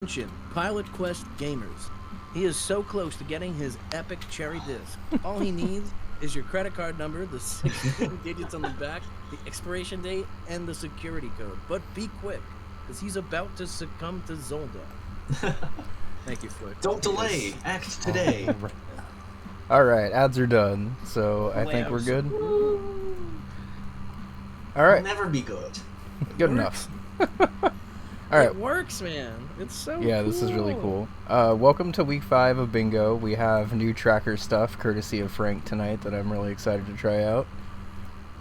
Attention, Pilot Quest gamers. He is so close to getting his epic cherry disc. All he needs is your credit card number, the 16 digits on the back, the expiration date, and the security code. But be quick, because he's about to succumb to Zolda. Thank you, Flick. Don't delay. Act today. All right, ads are done, so I think we're good. All right, It'll never be good. good enough. All right. It works, man. It's so Yeah, cool. this is really cool. Welcome to week 5 of Bingo. We have new tracker stuff, courtesy of Frank tonight, that I'm really excited to try out.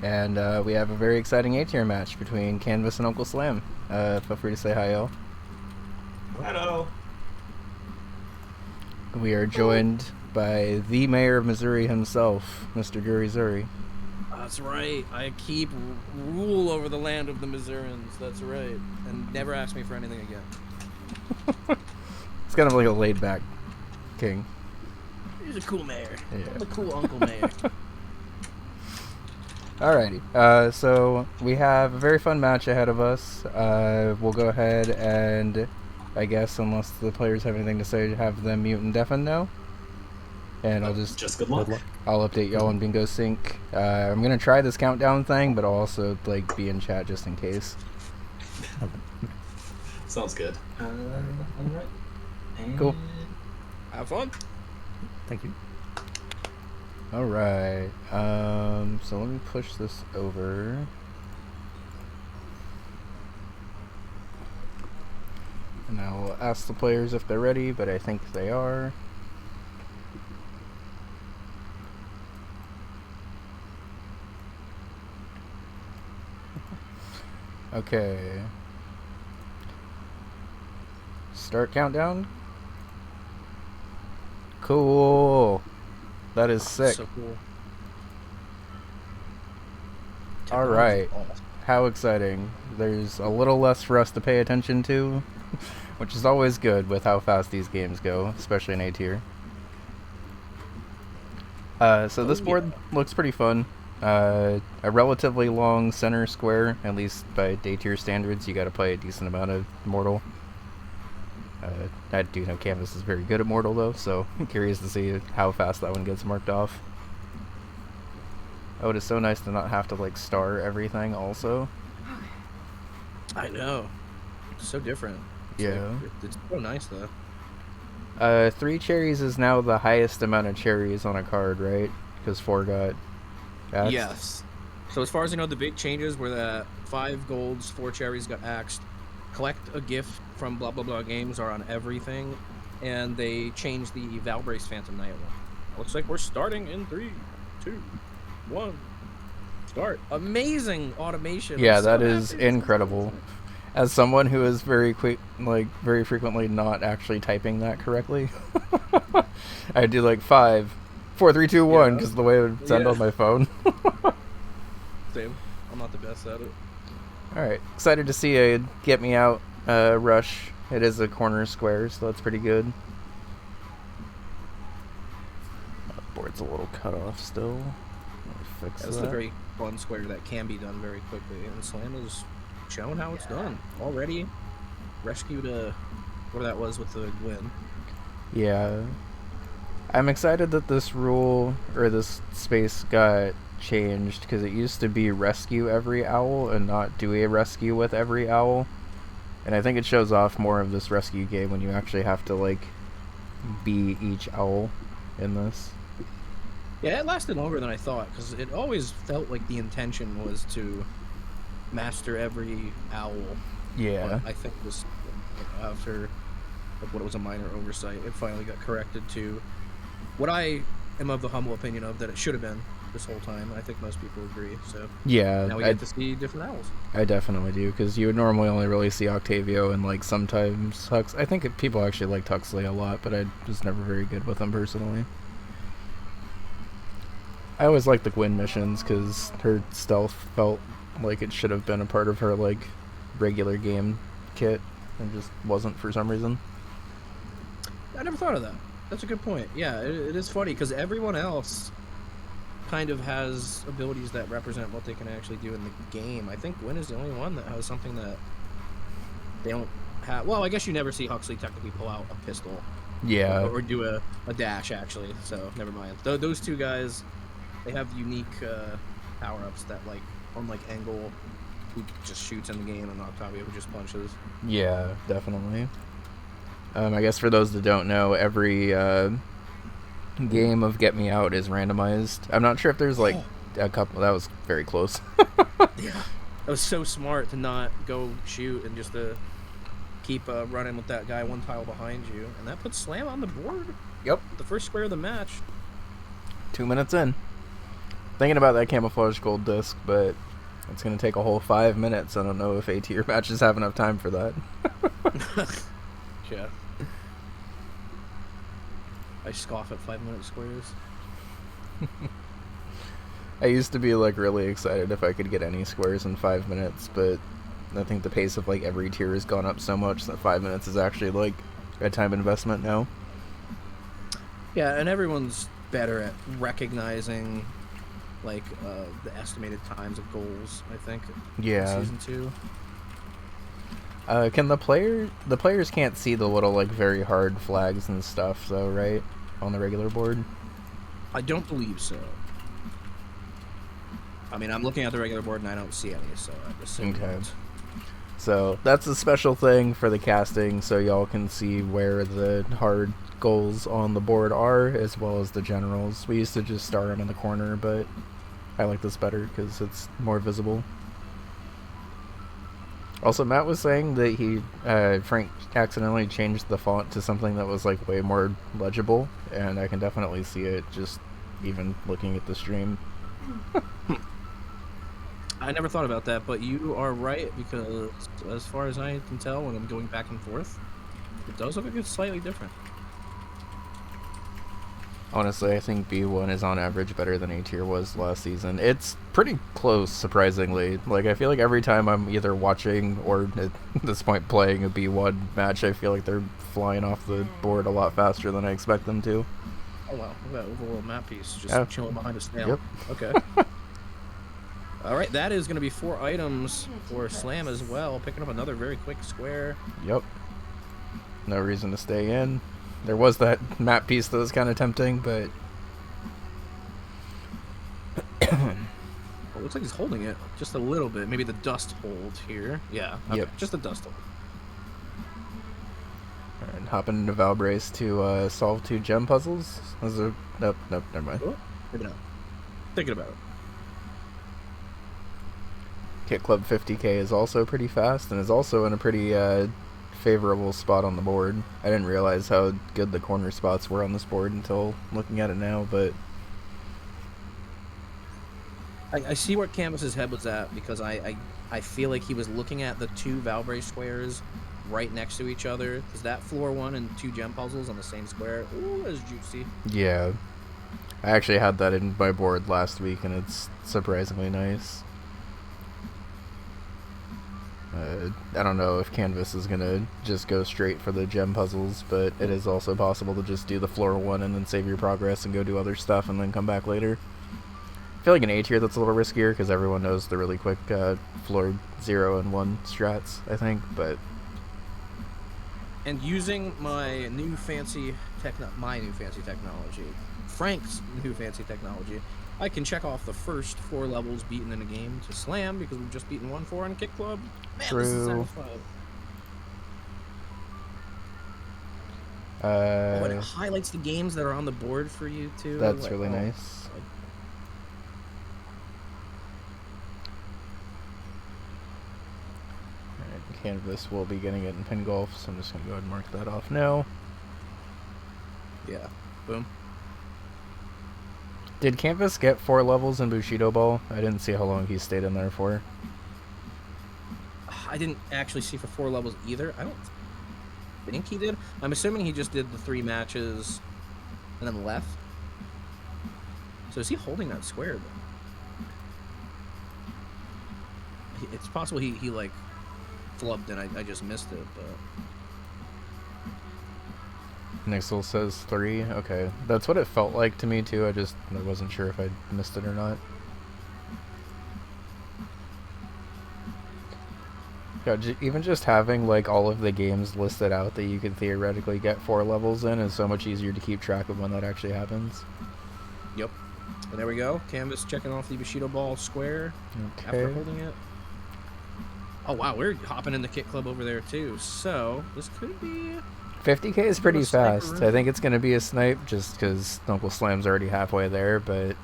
And we have a very exciting A-tier match between Kanvas and Uncle Slam. Feel free to say hi, y'all. Hello. We are joined by the mayor of Missouri himself, Mr. Guri Zuri. That's right. I keep rule over the land of the Missourians. That's right. And never ask me for anything again. It's kind of like a laid-back king. He's a cool mayor. Yeah. I'm a cool Uncle Mayor. Alrighty, so we have a very fun match ahead of us. We'll go ahead and, I guess, unless the players have anything to say, have them mute and deafen now. And I'll just good luck. I'll update y'all on Bingo Sync. I'm gonna try this countdown thing, but I'll also be in chat just in case. Sounds good. All right. Cool. Have fun. Thank you. All right. So let me push this over. And I'll ask the players if they're ready, but I think they are. Okay. Start countdown. Cool. That is sick. So cool. All right. How exciting. There's a little less for us to pay attention to, which is always good with how fast these games go, especially in A tier. So this board looks pretty fun. A relatively long center square, at least by A tier standards. You got to play a decent amount of Mortal. I do know Kanvas is very good at Mortal though, so I'm curious to see how fast that one gets marked off. Oh, it is so nice to not have to star everything also. I know. It's so different. Yeah. It's so nice though. 3 cherries is now the highest amount of cherries on a card, right? Because 4 got axed. Yes. So as far as I know, the big changes were that 5 golds, 4 cherries got axed. Collect a gift from blah blah blah games are on everything, and they changed the Valbrace Phantom Knight one. Looks like we're starting in 3, 2, 1. Start. Amazing automation. Yeah, I'm that so is happy. incredible. As someone who is very frequently not actually typing that correctly, I do 5, 4, 3, 2, 1 because the way it would send on my phone. Same. I'm not the best at it. All right, excited to see a get me out rush. It is a corner square, so that's pretty good. Board's a little cut off still. Let me fix That's that. a very fun square that can be done very quickly, and Slam is showing how it's done already. Rescued what that was with the win. Yeah, I'm excited that this rule or this space got changed because it used to be rescue every owl and not do a rescue with every owl, and I think it shows off more of this rescue game when you actually have to be each owl in this. Yeah, it lasted longer than I thought, because it always felt like the intention was to master every owl. Yeah. But I think this, after what was a minor oversight, it finally got corrected to what I am of the humble opinion of that it should have been this whole time. I think most people agree. So Yeah, now we get to see different owls. I definitely do, because you would normally only really see Octavio and sometimes Hux. I think people actually liked Huxley a lot, but I was never very good with him personally. I always liked the Gwen missions because her stealth felt like it should have been a part of her regular game kit, and just wasn't for some reason. I never thought of that. That's a good point. Yeah, it is funny because everyone else kind of has abilities that represent what they can actually do in the game. I think Gwen is the only one that has something that they don't well, I guess you never see Huxley technically pull out a pistol Yeah. or do a dash, actually. So never mind. Those two guys, they have unique power-ups that, like, unlike Engel, who just shoots in the game, and Octavio, who just punches. Yeah, definitely. I guess for those that don't know, every game of Get Me Out is randomized. I'm not sure if there's like a couple. That was very close. Yeah, that was so smart to not go shoot and just to keep running with that guy one tile behind you, and that puts Slam on the board. Yep. The first square of the match. 2 minutes in. Thinking about that camouflage gold disc, but it's gonna take a whole 5 minutes. I don't know if A-tier matches have enough time for that. Yeah. I scoff at 5-minute squares. I used to be like really excited if I could get any squares in 5 minutes, but I think the pace of like every tier has gone up so much that 5 minutes is actually like a time investment now. Yeah, and everyone's better at recognizing like the estimated times of goals, I think. Yeah. In Season 2. Can the players can't see the little like very hard flags and stuff though, right? On the regular board? I don't believe so. I mean, I'm looking at the regular board and I don't see any, so I assume Okay. not. So that's a special thing for the casting, so y'all can see where the hard goals on the board are, as well as the generals. We used to just star them in the corner, but I like this better because it's more visible. Also, Matt was saying that he, Frank accidentally changed the font to something that was like way more legible, and I can definitely see it just even looking at the stream. I never thought about that, but you are right, because as far as I can tell, when I'm going back and forth, it does look like it's slightly different. Honestly, I think B1 is on average better than A-tier was last season. It's pretty close, surprisingly. Like, I feel like every time I'm either watching or at this point playing a B1 match, I feel like they're flying off the board a lot faster than I expect them to. Oh wow, look at that overall map piece just chilling behind a snail. Yep. Okay. Alright, that is going to be 4 items for Slam as well, picking up another very quick square. Yep. No reason to stay in. There was that map piece that was kind of tempting, but... Well, it looks like he's holding it just a little bit. Maybe the dust hold here. Yeah, okay. Yep. Just the dust hold. Alright, hopping into Valbrace to solve 2 gem puzzles. Nope, never mind. Oh, maybe not. Thinking about it. Kit Club 50k is also pretty fast, and is also in a pretty favorable spot on the board. I didn't realize how good the corner spots were on this board until looking at it now, but... I see where Kanvas's head was at, because I feel like he was looking at the 2 Valbrace squares right next to each other. Is that floor 1 and 2 gem puzzles on the same square? Ooh, that's juicy. Yeah. I actually had that in my board last week, and it's surprisingly nice. I don't know if Kanvas is going to just go straight for the gem puzzles, but it is also possible to just do the floor 1 and then save your progress and go do other stuff and then come back later. I feel like an A tier that's a little riskier because everyone knows the really quick floor 0 and 1 strats, I think, but... And using my new fancy technology, Frank's new fancy technology, I can check off the first 4 levels beaten in a game to Slam, because we've just beaten 1-4 in a Kick Club. Man, True. this is satisfying. Oh, and it highlights the games that are on the board for you, too. That's like, really nice. Alright, Kanvas will be getting it in pin golf, so I'm just going to go ahead and mark that off now. Yeah, boom. Did Kanvas get 4 levels in Bushido Ball? I didn't see how long he stayed in there for. I didn't actually see for 4 levels either. I don't think he did. I'm assuming he just did the 3 matches and then left. So is he holding that square, though? It's possible he like flubbed and I just missed it, but... Nixel says 3. Okay. That's what it felt like to me, too. I wasn't sure if I missed it or not. God, even just having like all of the games listed out that you could theoretically get 4 levels in is so much easier to keep track of when that actually happens. Yep. And there we go. Kanvas checking off the Bushido Ball square after Okay. holding it. Oh wow, we're hopping in the Kit Club over there too. So this could be 50k is pretty sniper fast. room. I think it's going to be a snipe just because Uncle Slam's already halfway there, but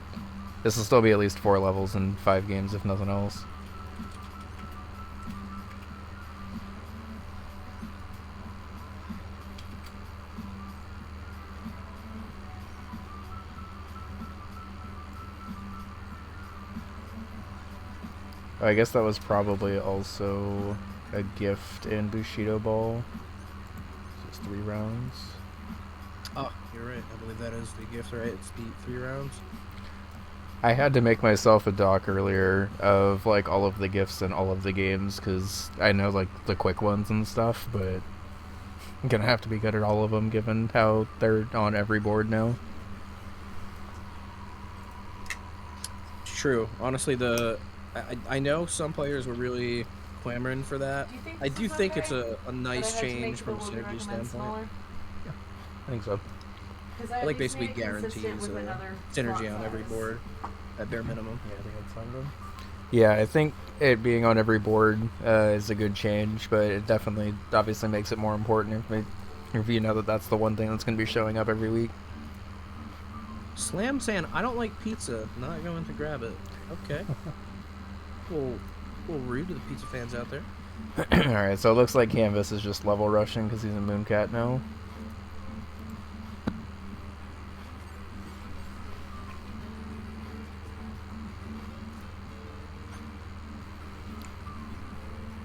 this will still be at least 4 levels in 5 games if nothing else. Oh, I guess that was probably also a gift in Bushido Ball. Just 3 rounds. Oh, you're right. I believe that is the gift, right? It's the 3 rounds. I had to make myself a doc earlier of like all of the gifts in all of the games because I know like the quick ones and stuff, but I'm gonna have to be good at all of them given how they're on every board now. True. Honestly, I know some players were really clamoring for that. I do think it's a nice change from a synergy standpoint. I think so. It like basically guarantees synergy on every board at bare minimum. Yeah, I think that's fine. Yeah, I think it being on every board is a good change, but it definitely obviously makes it more important if you know that that's the one thing that's going to be showing up every week. Slam saying, I don't like pizza, not going to grab it. Okay. A little rude to the pizza fans out there. Alright, so it looks like Kanvas is just level rushing because he's a Mooncat now.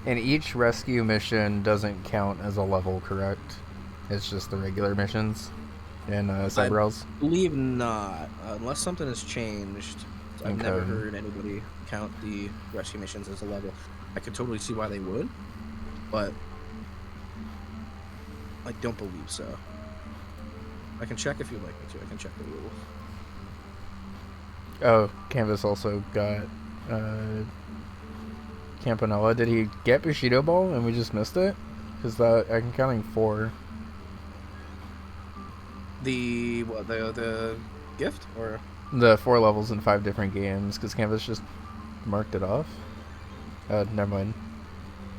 And each rescue mission doesn't count as a level, correct? It's just the regular missions in Cyberells? I believe not, unless something has changed. I've Okay. never heard anybody count the rescue missions as a level. I could totally see why they would, but I don't believe so. I can check if you'd like me to. I can check the rules. Oh, Kanvas also got Campanella. Did he get Bushido Ball and we just missed it? Because I'm counting 4. The what? The gift or The 4 levels in 5 different games, because Kanvas just marked it off. Never mind.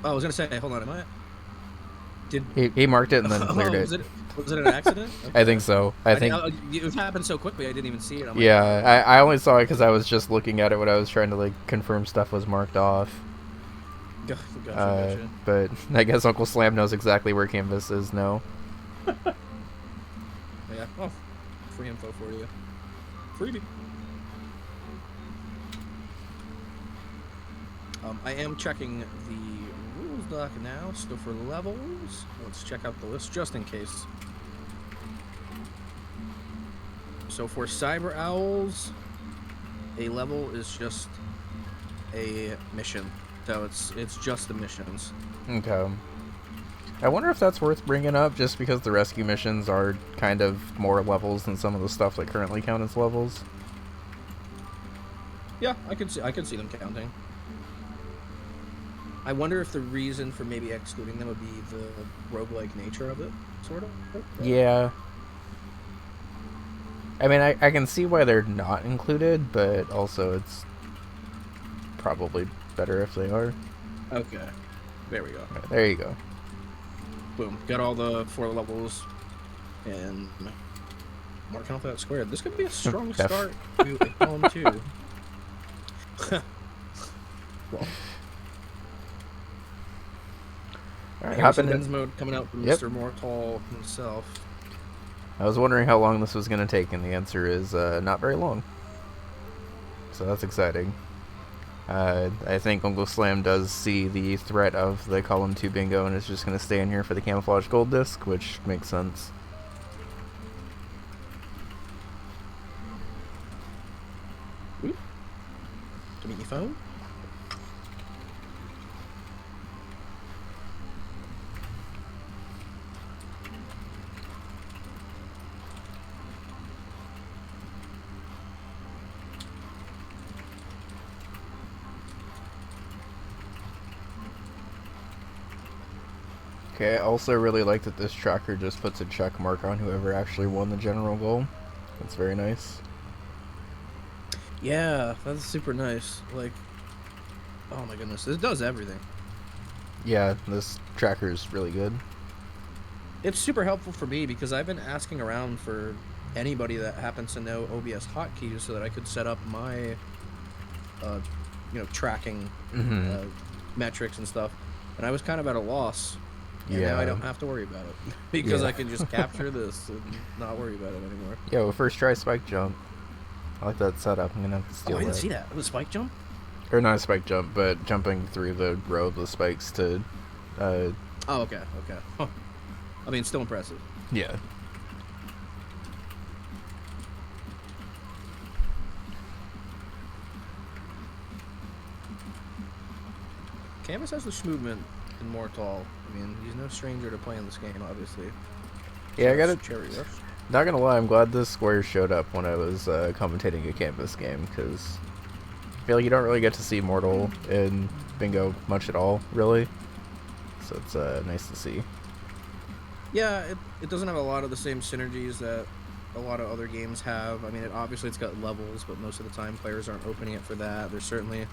oh, I was gonna say, hold on, am I? Did He marked it and then cleared was it. it an accident? Okay. I think so. I think. It happened so quickly I didn't even see it. I'm like, Yeah, I only saw it because I was just looking at it when I was trying to like confirm stuff was marked off. Gotcha. But I guess Uncle Slam knows exactly where Kanvas is now. Yeah. Oh, free info for you. Freebie. I am checking the rules doc now. So for levels, let's check out the list just in case. So for Cyber Owls, a level is just a mission. So it's just the missions. Okay. I wonder if that's worth bringing up, just because the rescue missions are kind of more levels than some of the stuff that currently count as levels. Yeah, I can see them counting. I wonder if the reason for maybe excluding them would be the roguelike nature of it, sort of. Yeah. I mean, I can see why they're not included, but also it's probably better if they are. Okay. There we go. Right, there you go. Boom. Got all the 4 levels and marking off that square. This could be a strong start to Column 2. Well, Alright, hopping hopping in. mode coming out from Yep. Mr. Mortal himself. I was wondering how long this was going to take, and the answer is not very long. So that's exciting. I think Uncle Slam does see the threat of the Column 2 bingo and is just going to stay in here for the camouflage gold disc, which makes sense. Oop. Give me your phone. Okay, I also really like that this tracker just puts a check mark on whoever actually won the general goal. That's very nice. Yeah, that's super nice. Like, oh my goodness, it does everything. Yeah, this tracker is really good. It's super helpful for me because I've been asking around for anybody that happens to know OBS hotkeys so that I could set up my, tracking metrics and stuff. And I was kind of at a loss. And now I don't have to worry about it because I can just capture this and not worry about it anymore. Yeah, well, first try spike jump. I like that setup. I'm gonna have to steal I didn't that. see that. It was spike jump? Or not a spike jump, but jumping through the row of the spikes to. Oh, okay. Huh. I mean, still impressive. Yeah. Kanvas has this movement in Mortal. I mean, he's no stranger to playing this game, obviously. Yeah, I got it. Cherry Rush. Not gonna lie, I'm glad this square showed up when I was commentating a Kanvas game, because I feel like you don't really get to see Mortal in Bingo much at all, really. So it's nice to see. Yeah, it doesn't have a lot of the same synergies that a lot of other games have. I mean, obviously it's got levels, but most of the time players aren't opening it for that. They're certainly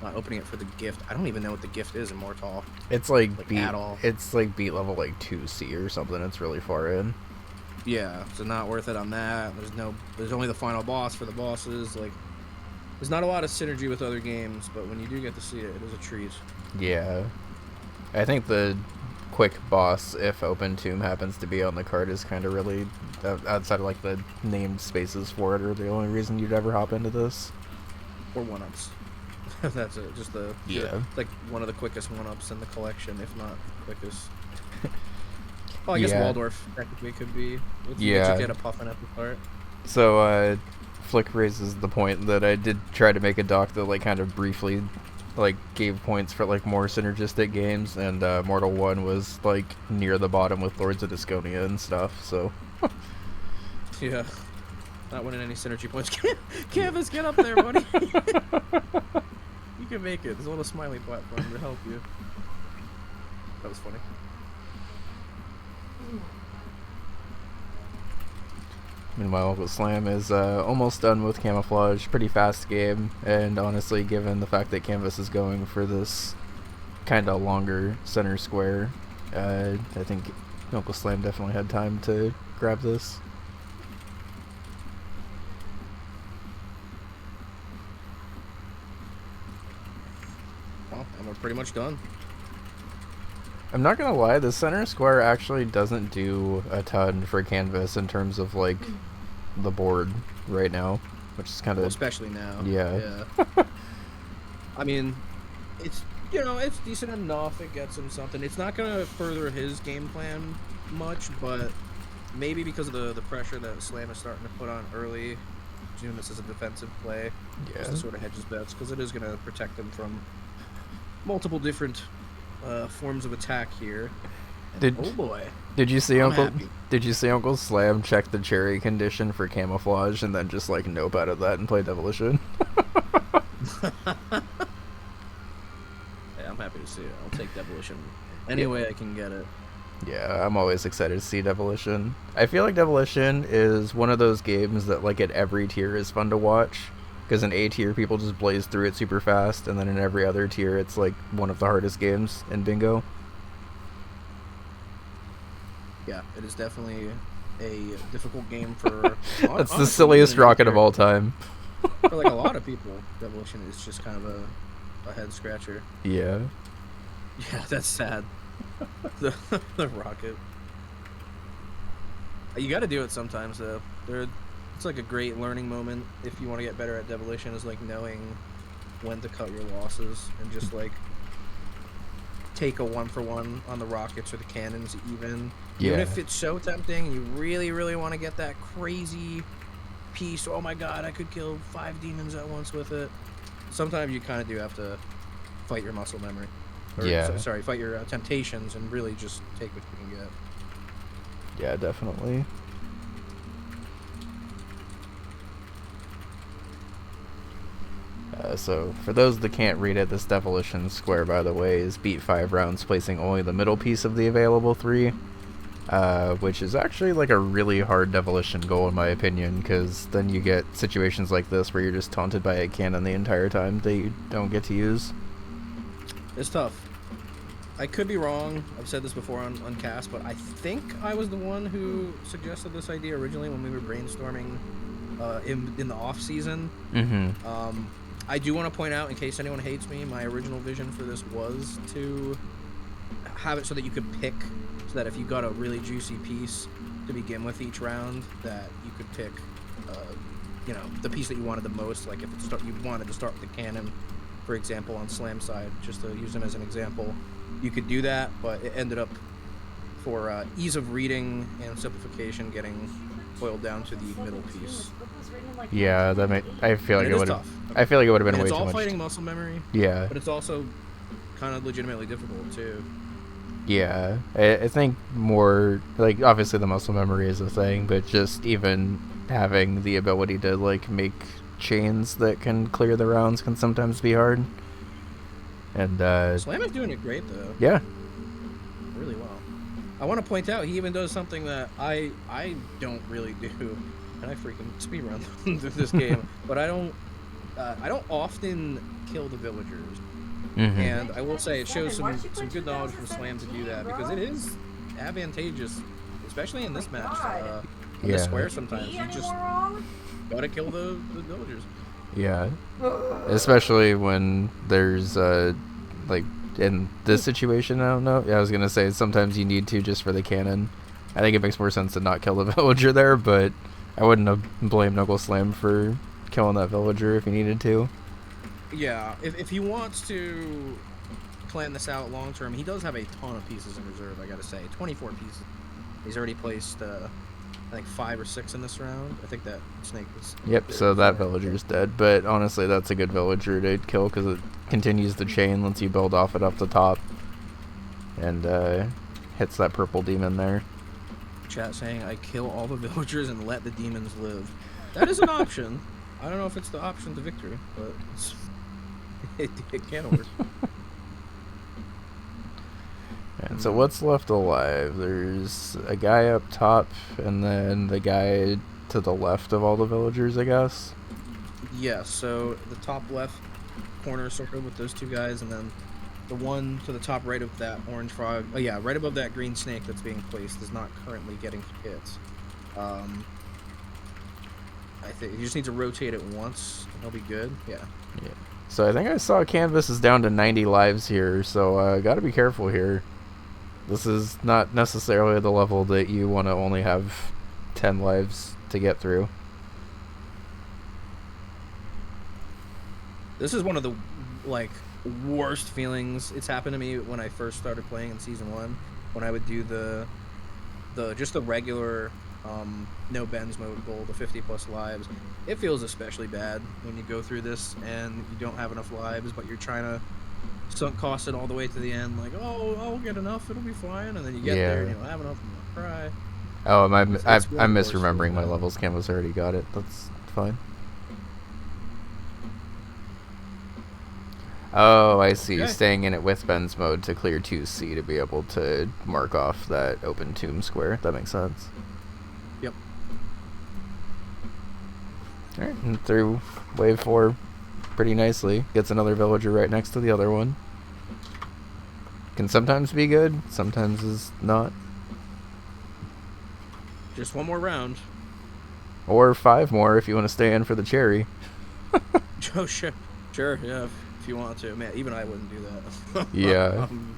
not opening it for the gift. I don't even know what the gift is in Mortal. It's like beat at all. It's like beat level like 2C or something. It's really far in. Yeah, so not worth it on that. There's only the final boss for the bosses. Like, there's not a lot of synergy with other games, but when you do get to see it, it is a treat. Yeah, I think the quick boss, if open tomb happens to be on the card, is kind of really outside of like the named spaces for it, or the only reason you'd ever hop into this. Or 1-ups. That's it. Just like one of the quickest 1-ups in the collection, if not quickest. Oh, I guess Waldorf technically could be. You get a puffin at the start. So, Flick raises the point that I did try to make a doc that like kind of briefly like gave points for like more synergistic games, and Mortal 1 was like near the bottom with Lords of Disconia and stuff, so yeah, not winning any synergy points. Kanvas, get up there, buddy. You can make it. There's a little smiley platform to help you. That was funny. Meanwhile, Uncle Slam is almost done with Camouflage. Pretty fast game, and honestly, given the fact that Kanvas is going for this kind of longer center square, I think Uncle Slam definitely had time to grab this. Well, and we're pretty much done. I'm not gonna lie, the center square actually doesn't do a ton for Kanvas in terms of like the board right now, which is kind of especially now. Yeah. I mean, it's it's decent enough. It gets him something. It's not gonna further his game plan much, but maybe because of the pressure that Slam is starting to put on early, doing this as a defensive play, just to sort of hedge his bets, because it is gonna protect him from multiple different forms of attack here. Oh boy! Did you see Uncle Slam check the cherry condition for Camouflage and then just like nope out of that and play Demolition? Yeah, I'm happy to see it. I'll take Demolition any way I can get it. Yeah, I'm always excited to see Demolition. I feel like Demolition is one of those games that like at every tier is fun to watch. Because in A tier, people just blaze through it super fast, and then in every other tier, it's like one of the hardest games in Bingo. Yeah, it is definitely a difficult game for... That's the silliest rocket of all time. For like a lot of people, Demolition is just kind of a head scratcher. Yeah. Yeah, that's sad. the rocket. You got to do it sometimes, though. It's like a great learning moment if you want to get better at Demolition, is like knowing when to cut your losses and just like take a 1-for-1 on the rockets or the cannons even. Yeah. Even if it's so tempting and you really, really want to get that crazy piece, oh my god, I could kill 5 demons at once with it. Sometimes you kind of do have to fight your muscle memory. Fight your temptations and really just take what you can get. Yeah, definitely. So for those that can't read it, this Demolition Square, by the way, is beat 5 rounds, placing only the middle piece of the available 3. Which is actually like a really hard demolition goal in my opinion, because then you get situations like this where you're just taunted by a cannon the entire time that you don't get to use. It's tough. I could be wrong. I've said this before on cast, but I think I was the one who suggested this idea originally when we were brainstorming in the off season. Mm-hmm. I do want to point out, in case anyone hates me, my original vision for this was to have it so that you could pick, so that if you got a really juicy piece to begin with each round, that you could pick, you know, the piece that you wanted the most. Like if you wanted to start with the cannon, for example, on Slam side, just to use them as an example, you could do that. But it ended up, for ease of reading and simplification, getting boiled down to the middle piece. Yeah, I feel like it would have. I feel like it would have been way too much. It's all fighting muscle memory. Yeah. But it's also kind of legitimately difficult too. Yeah, I think more, like, obviously the muscle memory is a thing, but just even having the ability to, like, make chains that can clear the rounds can sometimes be hard. And, Slam is doing it great, though. Yeah. Really well. I want to point out, he even does something that I don't really do, and I freaking speedrun through this game, but I don't often kill the villagers. Mm-hmm. And I will say it shows some good knowledge from Slam to do that, because it is advantageous, especially in this match. In the square sometimes you just gotta kill the villagers. Yeah, especially when there's like in this situation, I don't know. Yeah, I was gonna say sometimes you need to just for the cannon. I think it makes more sense to not kill the villager there, but I wouldn't have blamed Knuckle Slam for killing that villager if he needed to. Yeah, if he wants to plan this out long term, he does have a ton of pieces in reserve, I gotta say. 24 pieces. He's already placed, I think, 5 or 6 in this round. I think that snake was... Yep, so that villager's dead, but honestly, that's a good villager to kill because it continues the chain, lets you build off it up the top, and hits that purple demon there. Chat saying, I kill all the villagers and let the demons live. That is an option. I don't know if it's the option to victory, but it can work. And so what's left alive? There's a guy up top, and then the guy to the left of all the villagers, I guess? Yeah, so the top left corner circled with those 2 guys, and then the one to the top right of that orange frog, oh yeah, right above that green snake that's being placed is not currently getting hits. I think you just need to rotate it once, and he'll be good. Yeah. Yeah. So I think I saw Kanvas is down to 90 lives here, so gotta be careful here. This is not necessarily the level that you want to only have 10 lives to get through. This is one of the, like, worst feelings. It's happened to me when I first started playing in Season 1, when I would do just the regular no bends mode goal, the 50 plus lives. It feels especially bad when you go through this and you don't have enough lives, but you're trying to sunk cost it all the way to the end, like, oh, I'll get enough, it'll be fine, and then you get there and you don't have enough, and you cry. Oh, I'm misremembering my levels. Kanvas already got it. That's fine. Oh, I see. Okay. Staying in it with bends mode to clear 2C to be able to mark off that open tomb square. That makes sense. Yep. Alright, and through wave 4 pretty nicely. Gets another villager right next to the other one. Can sometimes be good, sometimes is not. Just one more round. Or 5 more if you want to stay in for the cherry. Oh, sure, yeah, if you want to. Man, even I wouldn't do that. Yeah. I'm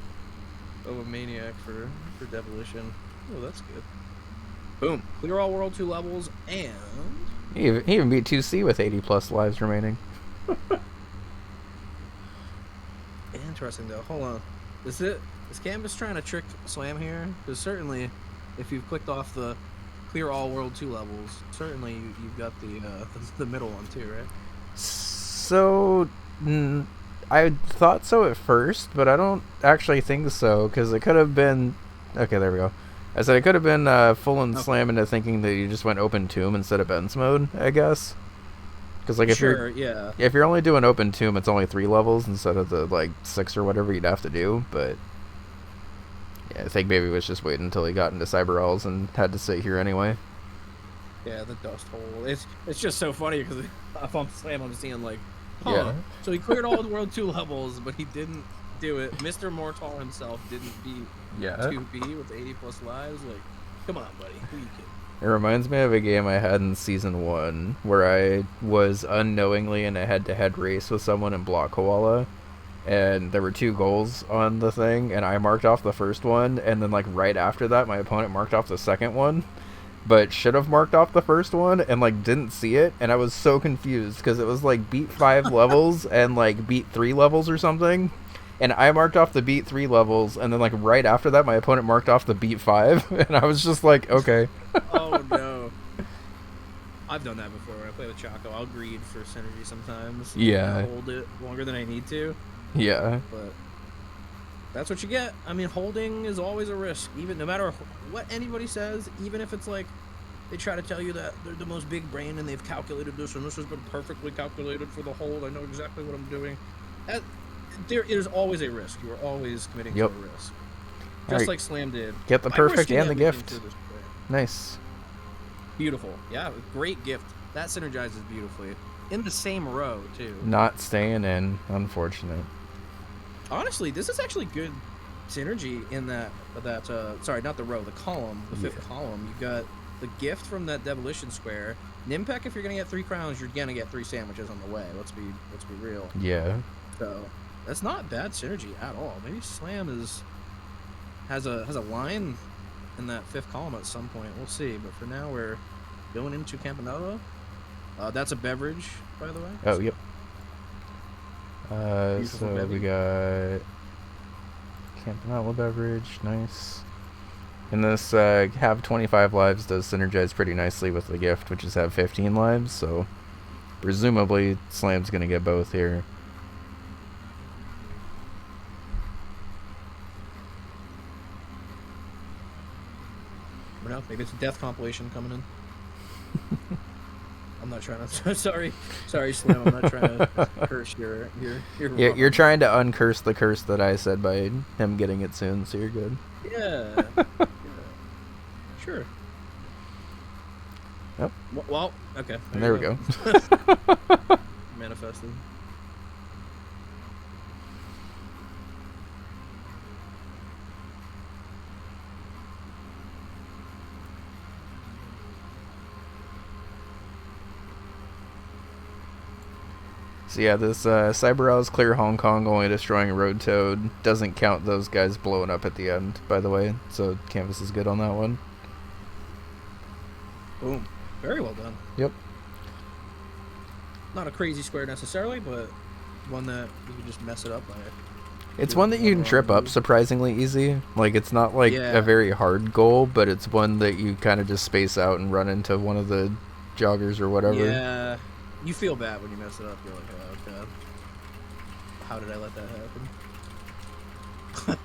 a maniac for demolition. Oh, that's good. Boom. Clear all world 2 levels, and... He even beat 2C with 80 plus lives remaining. Interesting, though. Hold on. Is Kanvas trying to trick Slam here? Because certainly, if you've clicked off the clear all world 2 levels, certainly you've got the middle one too, right? So, I thought so at first, but I don't actually think so, because it could have been... Okay, there we go. I said it could have been full and Slam into thinking that you just went open tomb instead of bends mode, I guess. Because like if you're only doing open tomb, it's only 3 levels instead of the like 6 or whatever you'd have to do. But yeah, I think maybe it was just waiting until he got into Cyberalls and had to sit here anyway. Yeah, the dust hole. It's just so funny because if I'm Slam, I'm seeing like, huh. Yeah. So he cleared all the World 2 levels, but he didn't do it. Mr. Mortal himself didn't beat 2B with 80 plus lives. Like, come on, buddy. Who you kidding? It reminds me of a game I had in Season 1 where I was unknowingly in a head-to-head race with someone in Block Koala, and there were 2 goals on the thing, and I marked off the first one, and then like right after that my opponent marked off the second one, but should have marked off the first one and like didn't see it, and I was so confused because it was like beat 5 levels and like beat 3 levels or something. And I marked off the beat 3 levels, and then like right after that, my opponent marked off the beat 5, and I was just like, okay. Oh no! I've done that before when I play with Choco. I'll greed for synergy sometimes. Yeah. I'll hold it longer than I need to. Yeah. But that's what you get. I mean, holding is always a risk. Even no matter what anybody says, even if it's like they try to tell you that they're the most big brain and they've calculated this and this has been perfectly calculated for the hold. I know exactly what I'm doing. There is always a risk. You are always committing to a risk. Just like Slam did. Get the perfect and the gift. Nice. Beautiful. Yeah, great gift. That synergizes beautifully. In the same row, too. Not staying in. Unfortunate. Honestly, this is actually good synergy in that sorry, not the row, the column, the 5th column. You've got the gift from that Demolition Square. Nimpek, if you're going to get 3 crowns, you're going to get 3 sandwiches on the way. Let's be real. Yeah. So that's not bad synergy at all. Maybe Slam has a line in that 5th column at some point. We'll see. But for now, we're going into Campanella. That's a beverage, by the way. Oh, yep. So we got Campanella beverage. Nice. And this have 25 lives does synergize pretty nicely with the gift, which is have 15 lives. So presumably Slam's going to get both here. Maybe it's a death compilation coming in. I'm not trying to. Sorry, Slim. I'm not trying to curse your. You're trying to uncurse the curse that I said by him getting it soon, so you're good. Yeah. Sure. Yep. Well, okay. There we go. Manifested. So yeah, this Cyberalls clear Hong Kong, only destroying a Road Toad. Doesn't count those guys blowing up at the end, by the way. So Kanvas is good on that one. Boom. Very well done. Yep. Not a crazy square necessarily, but one that you can just mess it up by. It's one that you can trip up surprisingly easy. Like, it's not like a very hard goal, but it's one that you kind of just space out and run into one of the joggers or whatever. Yeah. You feel bad when you mess it up. You're like, oh, God. How did I let that happen?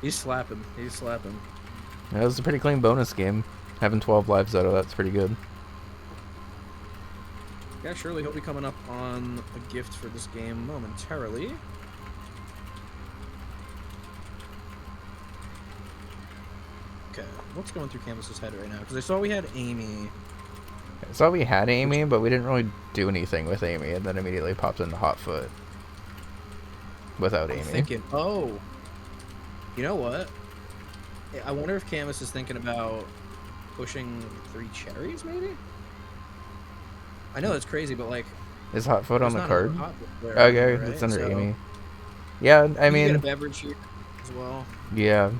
He's slapping. That was a pretty clean bonus game. Having 12 lives out of that's pretty good. Yeah, surely he'll be coming up on a gift for this game momentarily. Okay, what's going through Canvas's head right now? Because I saw we had Amy. I saw we had Amy, but we didn't really do anything with Amy, and then immediately popped into Hotfoot without Amy. Thinking, oh, you know what? I wonder if Canvas is thinking about pushing 3 cherries, maybe? I know that's crazy, but like... Is Hotfoot on the card? Okay, right? It's under Amy. Yeah, I mean... You get a beverage here as well. Yeah.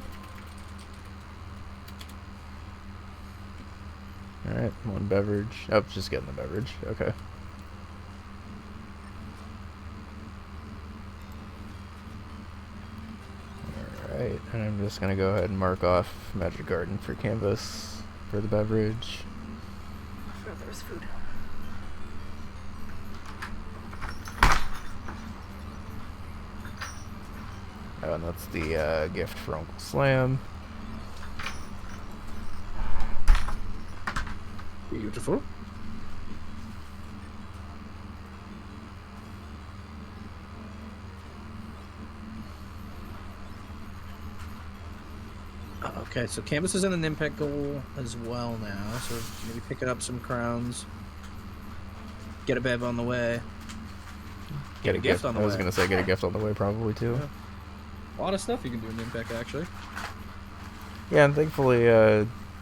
Alright, 1 beverage. Oh, just getting the beverage. Okay. Alright, and I'm just gonna go ahead and mark off Magic Garden for Canvas for the beverage. I forgot there was food. Oh, and that's the gift for Uncle Slam. Beautiful. Okay, so Kanvas is in the Nimpec goal as well now, so maybe picking up some crowns. Get a bev on the way. Get a gift on the I was way. gonna say get a gift on the way probably too. Yeah. A lot of stuff you can do in Nimpec actually. Yeah, and thankfully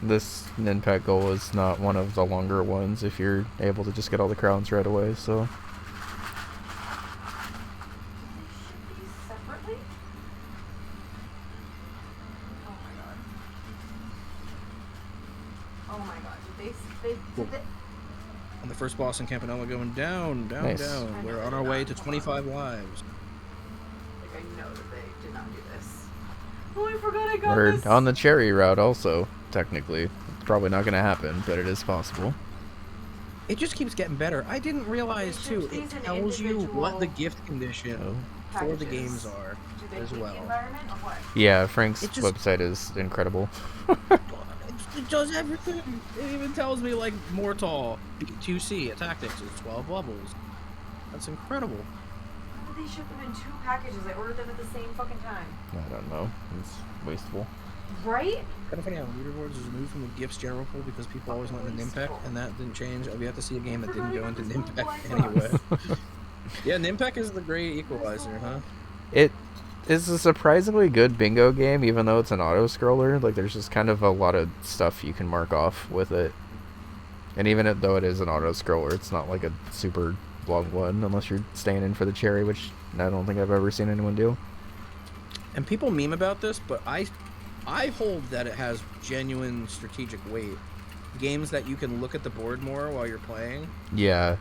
this Ninpack goal is not one of the longer ones if you're able to just get all the crowns right away, so. Separately? Oh my god. Did they And the first boss in Campanella going down, Nice. down. We're on our way to 25 lives. Like, I know that they did not do this. Oh, I forgot I got We're this. on the cherry route also, technically. It's probably not gonna happen, but it is possible. It just keeps getting better. I didn't realize They too. shipped It these in tells you what the individual gift condition for the packages. games are Do they as hate well. the environment or what? Yeah, Frank's It just- website is incredible. It does everything. It even tells me like Mortal, 2C, Tactics is 12 levels. That's incredible. Why did they ship them in 2 packages? I ordered them at the same fucking time. I don't know. It's wasteful. Right? Kind of funny how leaderboards is removed from the gifts general pool because people always went into Nimpec, and that didn't change. We have to see a game that didn't go into Nimpec anyway. Yeah, Nimpec is the great equalizer, huh? It is a surprisingly good bingo game, even though it's an auto-scroller. Like, there's just kind of a lot of stuff you can mark off with it. And even though it is an auto-scroller, it's not like a super long one, unless you're staying in for the cherry, which I don't think I've ever seen anyone do. And people meme about this, but I hold that it has genuine strategic weight. Games that you can look at the board more while you're playing. Yeah.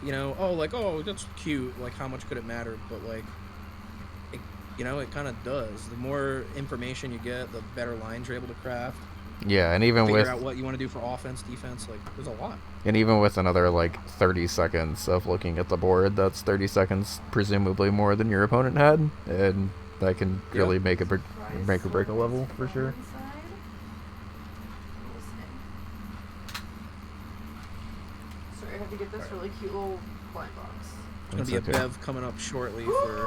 You know, oh, that's cute. Like, how much could it matter? But, like, it kind of does. The more information you get, the better lines you're able to craft. Yeah, and even Figure with... out what you want to do for offense, defense. Like, there's a lot. And even with another, like, 30 seconds of looking at the board, that's 30 seconds presumably more than your opponent had. And that can really make or break a level, for sure. So I have to get this really cute little blind box. There's going to be That's a okay. bev coming up shortly for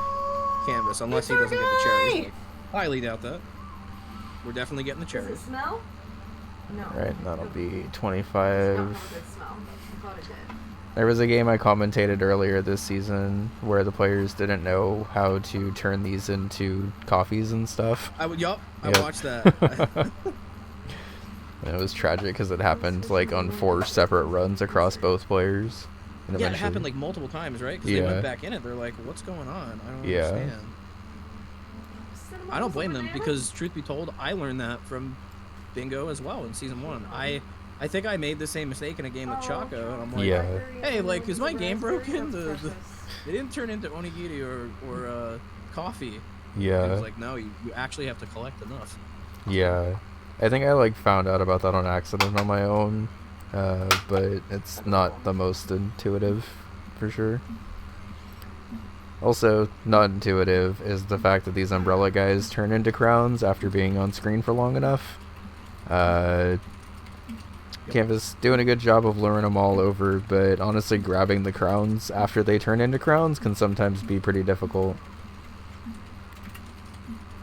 Kanvas, unless he doesn't get the cherries. Like, highly doubt that. We're definitely getting the Does cherries. it smell? No. Right, that'll be It's not 25. a good smell. I thought it did. There was a game I commentated earlier this season where the players didn't know how to turn these into coffees and stuff. I Yep. watched that. And it was tragic because it happened like on 4 separate runs across both players. And Yeah, it happened like multiple times, right? Because they Yeah. went back in it. They're like, "What's going on? I don't Yeah. understand." I don't blame them because, truth be told, I learned that from Bingo as well in season 1. I think I made the same mistake in a game with Chaco, and I'm like, Yeah. "Hey, like, is my game broken? They didn't turn into onigiri or coffee." He was Yeah, like, "No, you actually have to collect enough." yeah. I think I like found out about that on accident on my own, but it's not the most intuitive, for sure. Also, not intuitive is the fact that these umbrella guys turn into crowns after being on screen for long enough. Kanvas doing a good job of luring them all over, but honestly grabbing the crowns after they turn into crowns can sometimes be pretty difficult.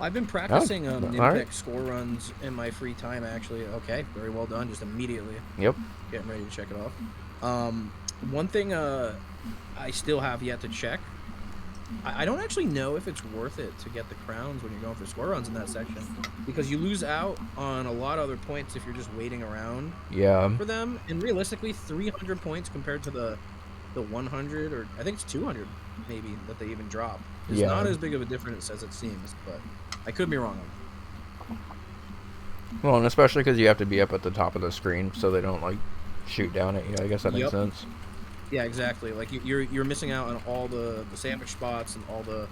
I've been practicing all Nimpec right. score runs in my free time, actually. Okay, very well done. Just immediately Yep. getting ready to check it off. One thing I still have yet to check. I don't actually know if it's worth it to get the crowns when you're going for score runs in that section, because you lose out on a lot of other points if you're just waiting around Yeah. for them. And realistically, 300 points compared to the 100, or I think it's 200 maybe that they even drop, is Yeah. not as big of a difference as it seems. But I could be wrong on Well, and especially because you have to be up at the top of the screen so they don't like shoot down at you. I guess that makes Yep. sense. that. Yeah, exactly. Like you're missing out on all the sandwich spots and all the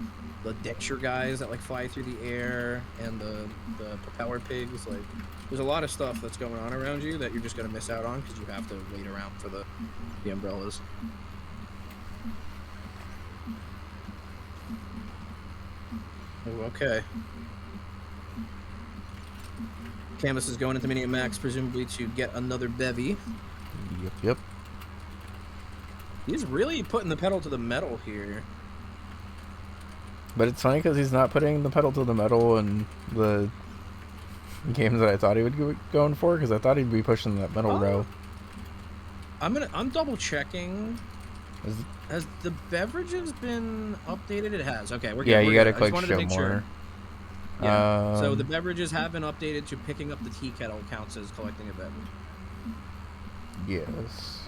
Dexter guys that like fly through the air, and the propeller pigs. Like, there's a lot of stuff that's going on around you that you're just gonna miss out on because you have to wait around for the umbrellas. Oh, okay. Kanvas is going into Mini Max, presumably to get another bevy. Yep. He's really putting the pedal to the metal here. But it's funny because he's not putting the pedal to the metal and the games that I thought he would be going for, because I thought he'd be pushing that middle row. I'm double checking. Is- Has the beverages been updated? It has. Okay, we're good. yeah, we're you gotta good. I just click wanted to show make more. sure. Yeah. So the Um, beverages have been updated to picking up the tea kettle counts as collecting a beverage. yes.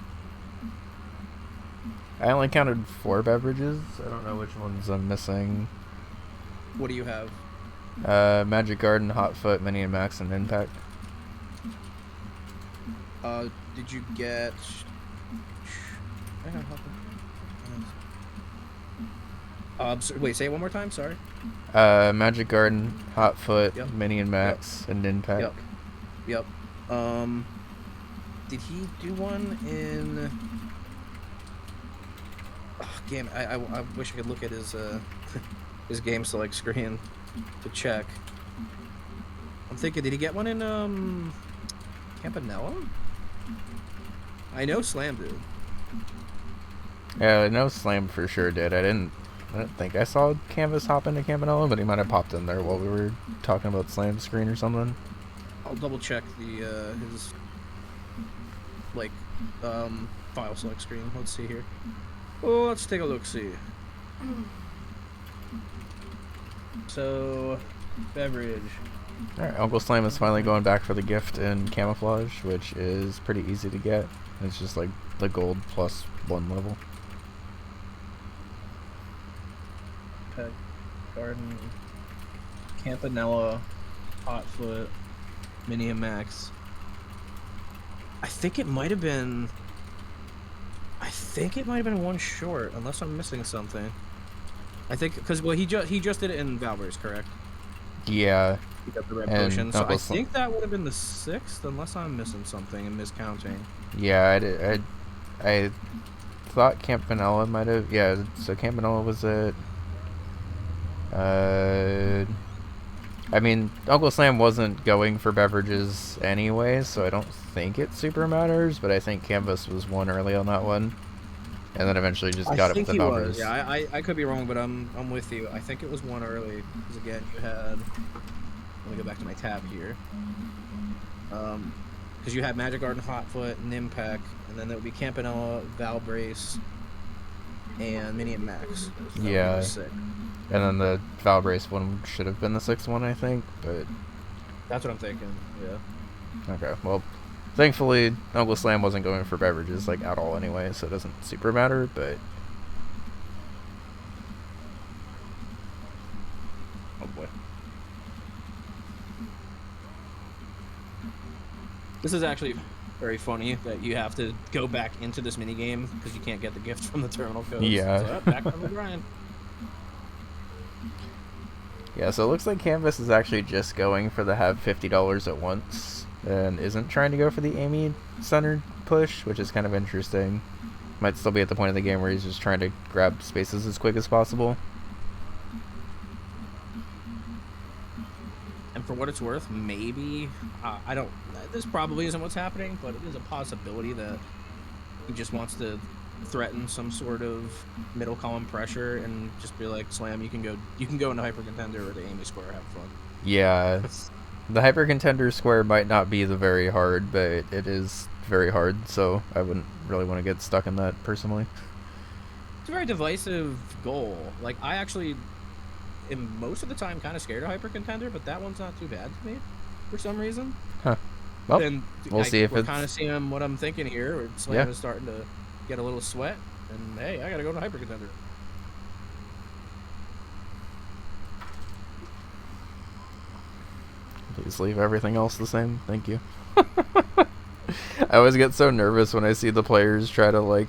I only counted 4 beverages. I don't know which ones I'm missing. What do you have? Magic Garden, Hot Foot, Mini and Max, and Impact. Did you get? Wait, say it one more time. Sorry. Magic Garden, Hot Foot, Yep. Mini and Max, and Impact. Yep. Did he do one in? Oh, damn! I wish I could look at his his game select screen to check. I'm thinking, did he get one in Campanella? I know Slam did. Yeah, I know Slam for sure did. I don't think I saw Kanvas hop into Campanella, but he might have popped in there while we were talking about Slam screen or something. I'll double check the his like file select screen. Let's see here. Oh, let's take a look. See. So, beverage. Alright, Uncle Slam is finally going back for the gift in Camouflage, which is pretty easy to get. It's just like the gold plus 1 level. Pet Garden, Campanella, Hotfoot, Mini and Max. I think it might have been. I think it might have been one short, unless I'm missing something. I think because he just did it in Valver's, correct? Yeah. He got the red And potion, so I Uncle Slam- think that would have been the 6th, unless I'm missing something and miscounting. Yeah, I thought Campanella might have. Yeah, so Campanella was it. I mean, Uncle Slam wasn't going for beverages anyway, so I don't think it super matters, but I think Canvas was one early on that one. And then eventually just got it with the he numbers. was. Yeah, I could be wrong, but I'm with you. I think it was one early. Because again, you had. Let me go back to my tab here. Because you had Magic Garden, Hotfoot, Nimpack, and then there would be Campanella, Valbrace, and Mini and Max. So that Yeah. was 6. And then the Valbrace one should have been the 6th one, I think, but... That's what I'm thinking, yeah. Okay, well, thankfully, Uncle Slam wasn't going for beverages, like, at all anyway, so it doesn't super matter, but... Oh boy. This is actually very funny that you have to go back into this minigame because you can't get the gift from the terminal codes. Yeah. So, back on the grind. Yeah, so it looks like Canvas is actually just going for the have $50 at once, and isn't trying to go for the Amy centered push, which is kind of interesting. Might still be at the point of the game where he's just trying to grab spaces as quick as possible. And for what it's worth, maybe I don't. This probably isn't what's happening, but it is a possibility that he just wants to threaten some sort of middle column pressure and just be like, Slam, you can go into hyper contender or the Amy square, have fun. Yeah, the hyper contender square might not be the very hard, but it is very hard, so I wouldn't really want to get stuck in that personally. It's a very divisive goal. Like, I actually am most of the time kind of scared of hyper contender, but that one's not too bad to me for some reason. Huh. Well, then we'll see if we're it's... kind of seeing what I'm thinking here. Where Slam is starting to get a little sweat, and hey, I gotta go to hyper contender. Please leave everything else the same. Thank you. I always get so nervous when I see the players try to, like,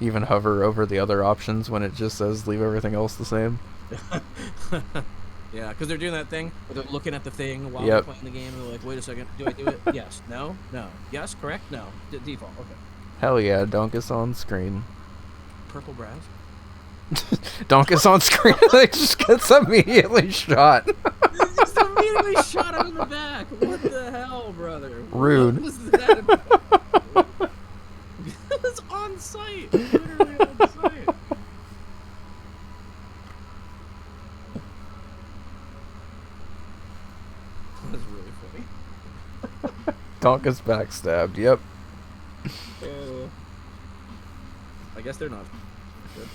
even hover over the other options when it just says leave everything else the same. Yeah, because they're doing that thing where they're looking at the thing while they're playing the game, and they're like, wait a second, do I do it? Yes, no, no, yes, correct, no, default, okay. Hell yeah, Donkus on screen. Purple brass. Donkus on screen, they just gets immediately shot. Just immediately shot him in the back. What the hell, brother? Rude. What was that? It was on site. Literally on site. That's really funny. Donkus backstabbed. Yep. I guess they're not good.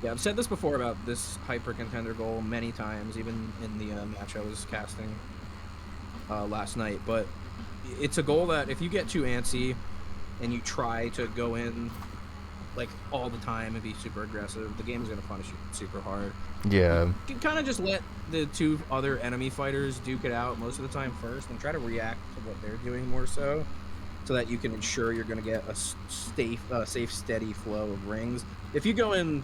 Yeah, I've said this before about this hyper contender goal many times, even in the match I was casting last night. But it's a goal that if you get too antsy and you try to go in like all the time and be super aggressive, the game is going to punish you super hard. Yeah. You can kind of just let the two other enemy fighters duke it out most of the time first and try to react to what they're doing more so that you can ensure you're going to get a safe, steady flow of rings. If you go in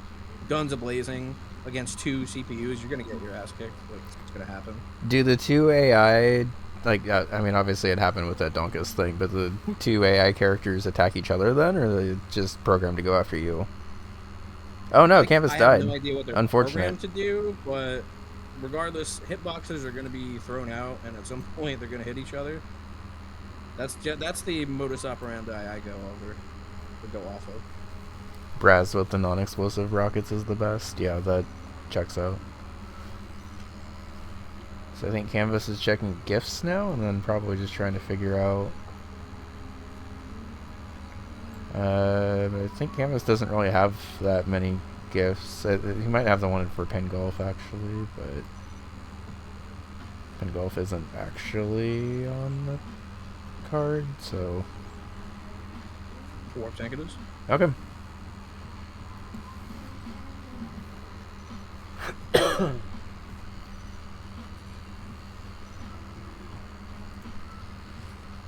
guns a-blazing against two CPUs, you're going to get your ass kicked. Like, it's going to happen. Do the two AI, like, I mean, obviously it happened with that Donkus thing, but the two AI characters attack each other then, or are they just programmed to go after you? Oh no, Like, Kanvas I died. have no idea what they're Unfortunate. programmed to do, but regardless, hitboxes are going to be thrown out, and at some point they're going to hit each other. That's the modus operandi I go off of. Braz with the non-explosive rockets is the best. Yeah, that checks out. So I think Kanvas is checking gifts now, and then probably just trying to figure out. I think Kanvas doesn't really have that many gifts. He might have the one for Pin Golf actually, but Pin Golf isn't actually on the card, so. Warp tank it is. Okay.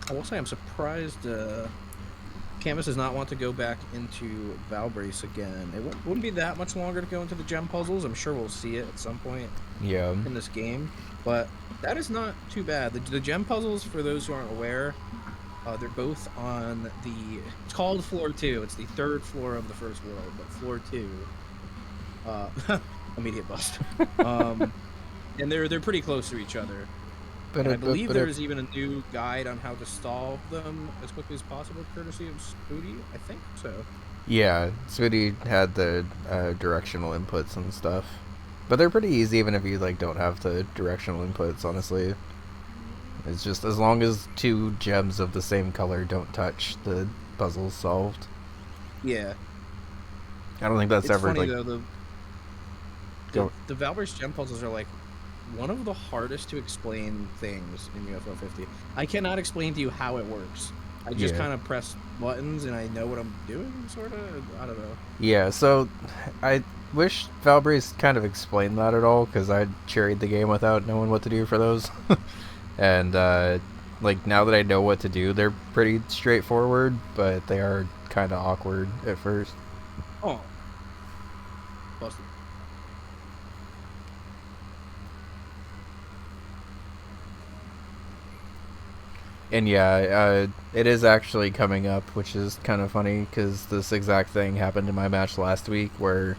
I will say I'm surprised Kanvas does not want to go back into Valbrace again. It wouldn't be that much longer to go into the gem puzzles. I'm sure we'll see it at some point Yeah. in this game, but that is not too bad. The gem puzzles, for those who aren't aware, they're both on the. It's called Floor 2. It's the third floor of the first world, but Floor 2. Immediate bust. And they're pretty close to each other. And I believe there's even a new guide on how to solve them as quickly as possible, courtesy of Spooty. I think so. Yeah, Spooty had the directional inputs and stuff, but they're pretty easy even if you like don't have the directional inputs. Honestly, it's just as long as two gems of the same color don't touch, the puzzle's solved. Yeah. I don't think that's It's ever funny like. though. The Valbrace gem puzzles are like one of the hardest to explain things in UFO 50. I cannot explain to you how it works. I just kind of press buttons and I know what I'm doing, sort of. I don't know. Yeah, so I wish Valbrace kind of explained that at all, because I cherried the game without knowing what to do for those. And like now that I know what to do, they're pretty straightforward, but they are kind of awkward at first. Oh. Busted. And yeah, it is actually coming up, which is kind of funny because this exact thing happened in my match last week where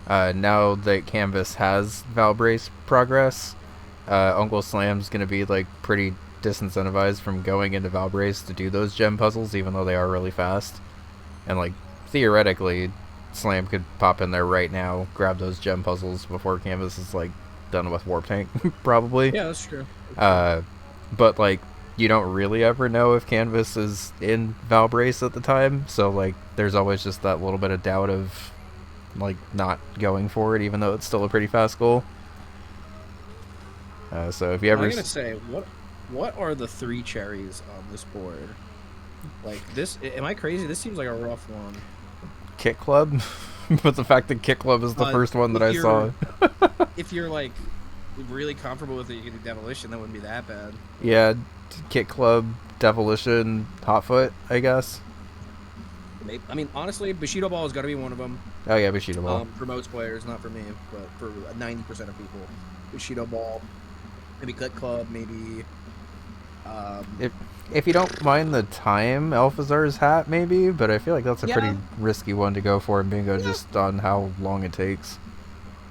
now that Kanvas has Valbrace progress, Uncle Slam's going to be like pretty disincentivized from going into Valbrace to do those gem puzzles, even though they are really fast. And like theoretically, Slam could pop in there right now, grab those gem puzzles before Kanvas is like done with Warp Tank, probably. Yeah, that's true. But like, you don't really ever know if Kanvas is in Valbrace at the time, so like there's always just that little bit of doubt of like not going for it, even though it's still a pretty fast goal. So if you ever I'm gonna say, what are the 3 cherries on this board? Like this, am I crazy? This seems like a rough one. Kick Club, but the fact that Kick Club is the first one that I saw. If you're like really comfortable with it, you can do Demolition. That wouldn't be that bad. Yeah, Kick Club, Demolition, Hotfoot, I guess. Maybe, I mean, honestly, Bushido Ball has got to be one of them. Oh yeah, Bushido Ball. For most players, not for me, but for 90% of people, Bushido Ball, maybe Cut Club, maybe. If you don't mind the time, Alphazar's hat maybe, but I feel like that's a pretty risky one to go for in Bingo just on how long it takes.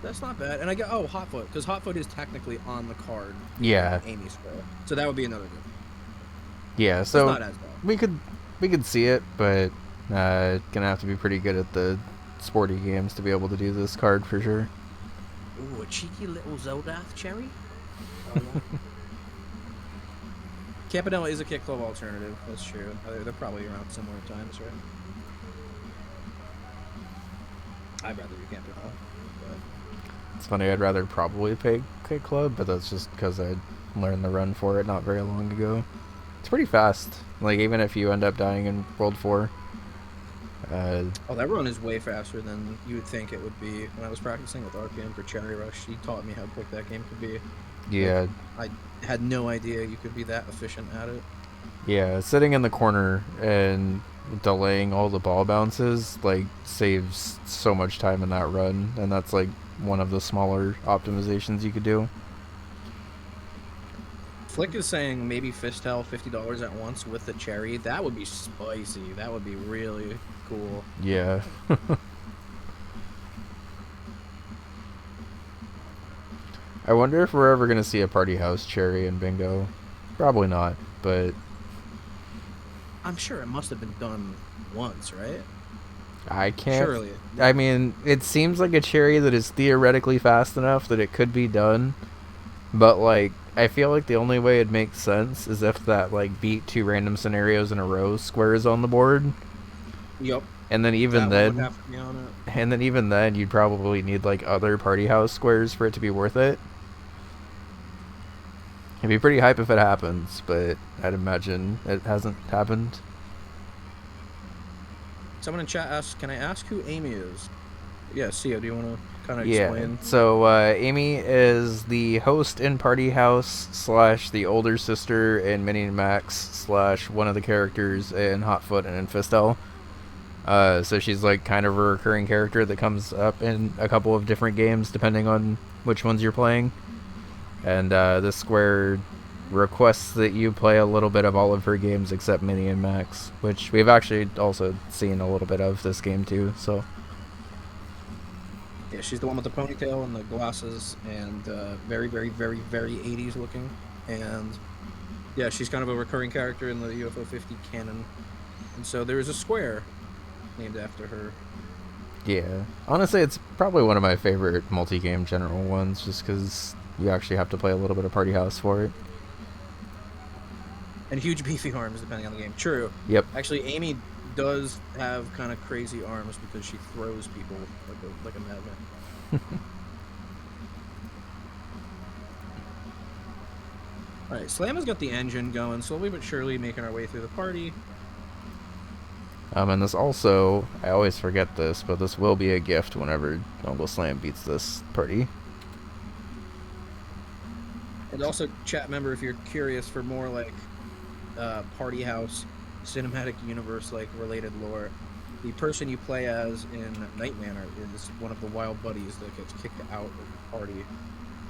That's not bad. And I get Hotfoot, because Hotfoot is technically on the card. Yeah. Amy's scroll. So that would be another good. Yeah, so it's not as bad. we could see it, but gonna have to be pretty good at the sporty games to be able to do this card for sure. Ooh, a cheeky little Zeldath cherry. Campanella is a Kit Club alternative. That's true. They're probably around similar times, right? I'd rather do Campanella. It's funny, I'd rather probably pay Kit Club, but that's just because I learned the run for it not very long ago. It's pretty fast. Like, even if you end up dying in World 4. Oh, that run is way faster than you would think it would be. When I was practicing with RPM for Cherry Rush, he taught me how quick that game could be. Yeah. Like, I had no idea you could be that efficient at it. Yeah, sitting in the corner and delaying all the ball bounces, like, saves so much time in that run, and that's, like, one of the smaller optimizations you could do. Flick is saying maybe Fistel $50 at once with the cherry. That would be spicy. That would be really cool. Yeah. I wonder if we're ever going to see a party house cherry in Bingo. Probably not, but I'm sure it must have been done once, right? I can't. Surely. I mean, it seems like a cherry that is theoretically fast enough that it could be done, but, like, I feel like the only way it makes sense is if that, like, beat 2 random scenarios in a row squares on the board. Yep. And then even That one would then, have to be on it. and then even then, you'd probably need, like, other party house squares for it to be worth it. It'd be pretty hype if it happens, but I'd imagine it hasn't happened. Someone in chat asked, "Can I ask who Amy is?" Yeah, Cio, do you want to kind of Yeah. explain? So Amy is the host in Party House / the older sister in Mini Max / one of the characters in Hotfoot and in Fistel. So she's, like, kind of a recurring character that comes up in a couple of different games depending on which ones you're playing. And this square requests that you play a little bit of all of her games except Mini and Max, which we've actually also seen a little bit of this game too. So Yeah, she's the one with the ponytail and the glasses, and very, very, very, very 80s looking. And yeah, she's kind of a recurring character in the UFO 50 canon. And so there is a square named after her. yeah, honestly, it's probably one of my favorite multi-game general ones, just because you actually have to play a little bit of Party House for it. And huge beefy arms, depending on the game. True. Yep. Actually, Amy does have kind of crazy arms because she throws people like a madman. Alright, Slam has got the engine going, slowly but surely making our way through the party. And this also, I always forget this, but this will be a gift whenever Uncle Slam beats this party. And also, chat member, if you're curious for more, like, Party House, cinematic universe, like, related lore, the person you play as in Night Manor is one of the wild buddies that gets kicked out of the party,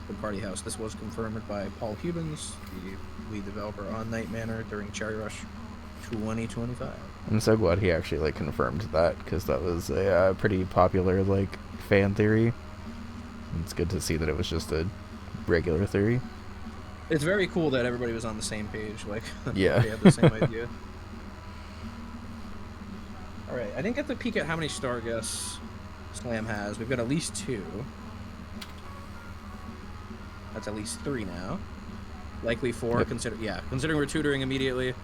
the Party House. This was confirmed by Paul Hubens, the lead developer on Night Manor, during Cherry Rush 2025. I'm so glad he actually, like, confirmed that, because that was a pretty popular, like, fan theory. It's good to see that it was just a regular theory. It's very cool that everybody was on the same page, like, Yeah. they had the same idea. Alright, I didn't get to peek at how many star guests Slam has. We've got at least 2. That's at least 3 now. Likely 4, Yep. considering we're tutoring immediately,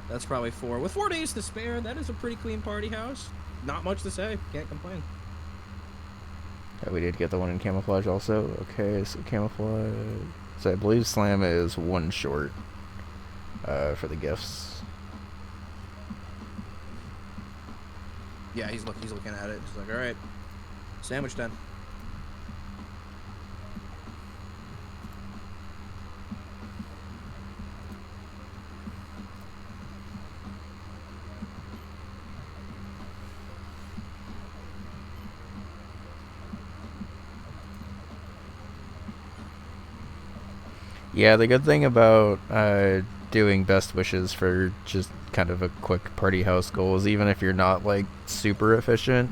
that's probably 4. With 4 days to spare, that is a pretty clean party house. Not much to say, can't complain. Yeah, we did get the one in camouflage also. Okay, so camouflage. So I believe Slam is 1 short for the gifts. Yeah, he's looking at it. He's like, alright, sandwich done. Yeah, the good thing about doing best wishes for just kind of a quick party house goal is even if you're not, like, super efficient,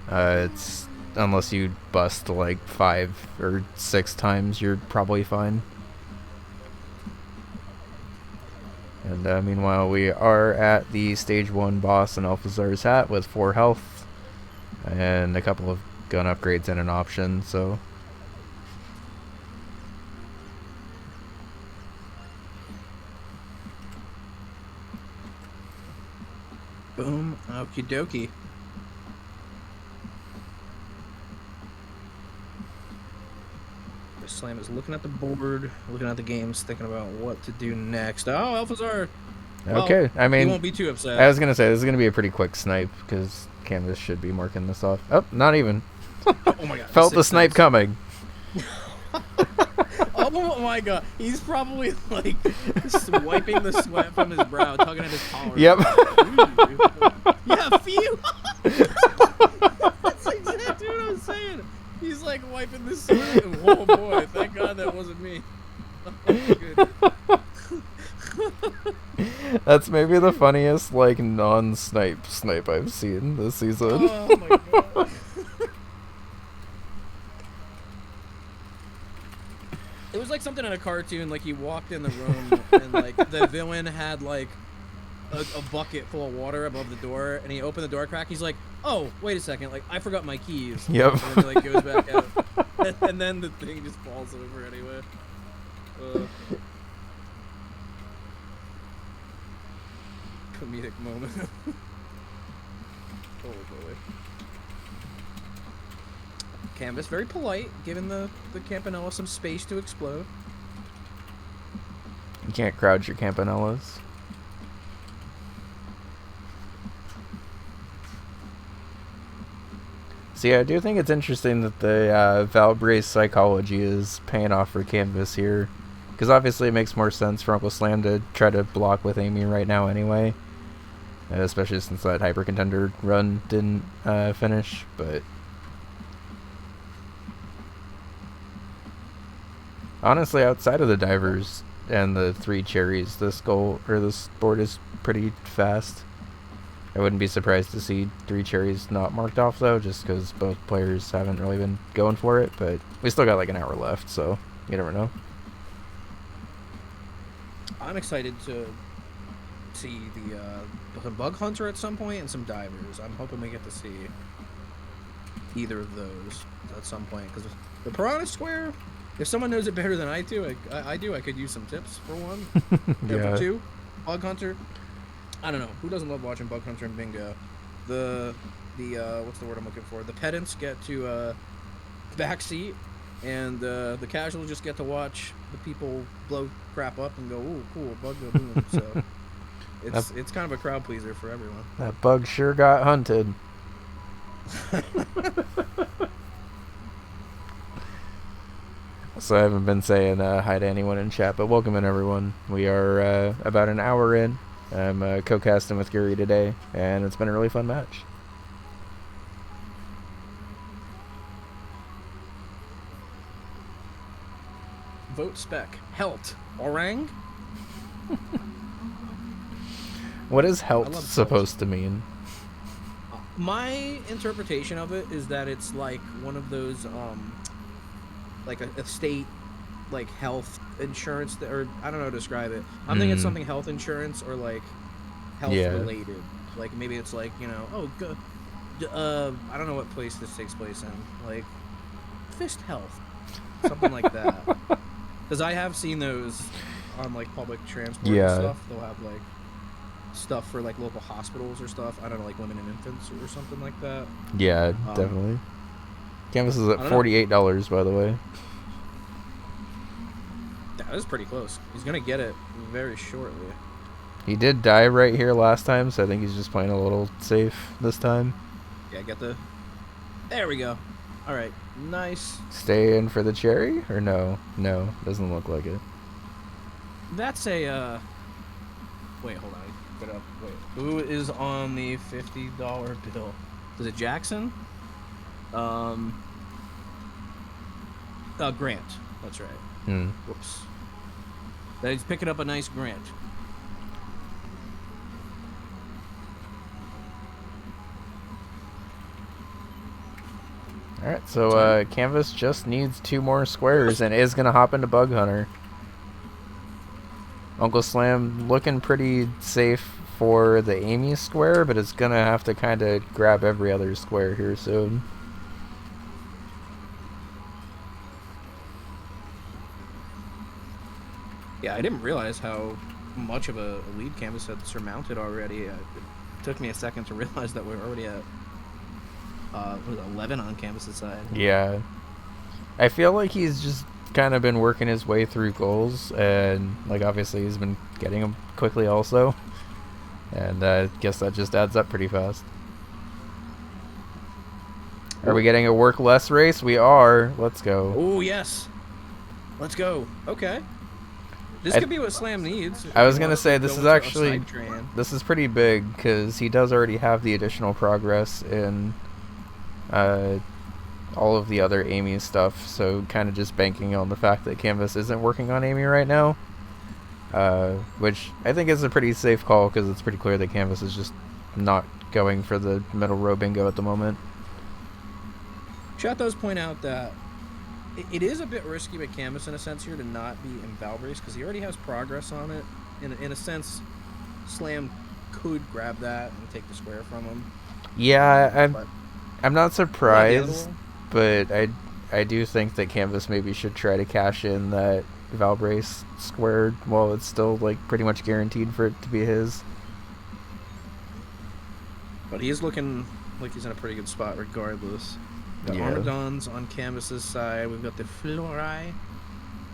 it's unless you bust like 5 or 6 times, you're probably fine. And meanwhile, we are at the stage 1 boss in Alphazar's hat with 4 health and a couple of gun upgrades and an option, so Boom. Okie dokie. Slam is looking at the board, looking at the games, thinking about what to do next. Oh, Alphazar. Well, Okay, I mean, he won't be too upset. I was gonna say this is gonna be a pretty quick snipe because Kanvas should be marking this off. Oh, not even. Oh my god! Felt the snipe coming. Oh my god! He's probably like wiping the sweat from his brow, tugging at his collar. Yep. Yeah, feel. That's exactly what I was saying. He's like wiping the sweat. Oh boy! Thank God that wasn't me. Oh, good. That's maybe the funniest like non-snipe I've seen this season. Oh my god. It was like something in a cartoon, like he walked in the room and like the villain had like a bucket full of water above the door, and he opened the door crack. He's like, "Oh, wait a second! Like I forgot my keys." Yep. And then he like goes back out, and then the thing just falls over anyway. Comedic moment. Oh boy. Kanvas very polite, giving the Campanella some space to explode. You can't crowd your Campanellas. See, I do think it's interesting that the Valbrace psychology is paying off for Kanvas here. Because obviously it makes more sense for Uncle Slam to try to block with Amy right now anyway. Especially since that Hyper Contender run didn't finish, but... Honestly, outside of the divers and the 3 cherries, this board is pretty fast. I wouldn't be surprised to see 3 cherries not marked off though, just because both players haven't really been going for it, but we still got like an hour left, so you never know. I'm excited to see the Bug Hunter at some point and some divers. I'm hoping we get to see either of those at some point, because the Piranha Square, if someone knows it better than I do, I could use some tips for one. Yeah. For 2, Bug Hunter. I don't know. Who doesn't love watching Bug Hunter and Bingo? The what's the word I'm looking for? The pedants get to back seat, and the casuals just get to watch the people blow crap up and go, "Ooh, cool, bug go boom." So it's kind of a crowd pleaser for everyone. That bug sure got hunted. So I haven't been saying hi to anyone in chat, but welcome in everyone. We are about an hour in. I'm co-casting with Gary today, and it's been a really fun match. Vote spec. Helt. Orang? What is I health love supposed to mean? My interpretation of it is that it's like one of those like a state like health insurance or I don't know how to describe it. I'm thinking it's something health insurance or like health related. Like maybe it's like, you know, I don't know what place this takes place in. Like Fist Health. Something like that. Because I have seen those on like public transport and stuff. They'll have like stuff for like local hospitals or stuff. I don't know, like women and infants or something like that. Yeah, definitely. Kanvas is at $48, by the way. That is pretty close. He's gonna get it very shortly. He did die right here last time, so I think he's just playing a little safe this time. Yeah, get the... There we go. Alright, nice. Stay in for the cherry? Or no? No, doesn't look like it. That's a, Wait, hold on. Get up. Wait. Who is on the $50 bill? Is it Jackson? Grant. That's right. Whoops. That he's picking up a nice Grant. Alright, so Kanvas just needs 2 more squares and is going to hop into Bug Hunter. Uncle Slam looking pretty safe for the Amy square, but it's going to have to kind of grab every other square here soon. Yeah, I didn't realize how much of a lead Kanvas had surmounted already. took me a second to realize that we're already at what was it, 11 on Canvas's side. Yeah. I feel like he's just kind of been working his way through goals, and like obviously he's been getting them quickly also. And I guess that just adds up pretty fast. Are we getting a work less race? We are. Let's go. Oh, yes. Let's go. Okay. This could be what Slam needs. I was going to say, this is into a actually, side train. this is pretty big, because he does already have the additional progress in all of the other Amy stuff, so kind of just banking on the fact that Kanvas isn't working on Amy right now, which I think is a pretty safe call, because it's pretty clear that Kanvas is just not going for the middle row bingo at the moment. Chat does point out that it is a bit risky with Canvas in a sense here to not be in Valbrace because he already has progress on it. In a sense, Slam could grab that and take the square from him. Yeah, But I'm not the other surprised, one- but I do think that Kanvas maybe should try to cash in that Valbrace squared while it's still like pretty much guaranteed for it to be his. But he's looking like he's in a pretty good spot regardless. Got Yeah. Armadons on Canvas's side. We've got the Flori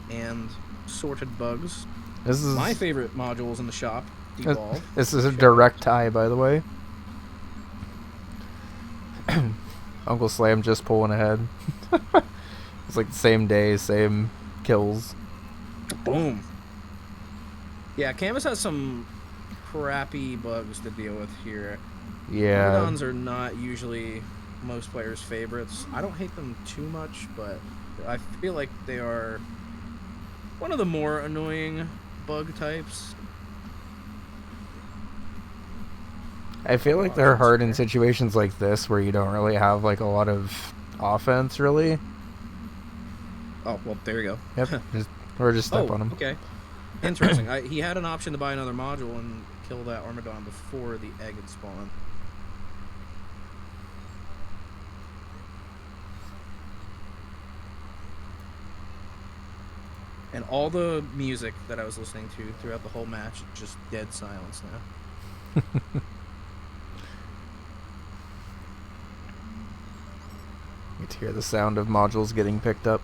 and Sorted Bugs. This is My favorite modules in the shop. Devolve. This is a direct tie, by the way. Uncle Slam just pulling ahead. It's like the same day, same kills. Boom. Yeah, Canvas has some crappy bugs to deal with here. Yeah. Armadons are not usually most players' favorites. I don't hate them too much, but I feel like they are one of the more annoying bug types. I feel like they're hard in situations like this where you don't really have like a lot of offense, really. Oh, well, there you go. Yep. Or just step on him. Okay. Interesting. He had an option to buy another module and kill that Armadon before the egg had spawned. And all the music that I was listening to throughout the whole match, just dead silence now. You get to hear the sound of modules getting picked up.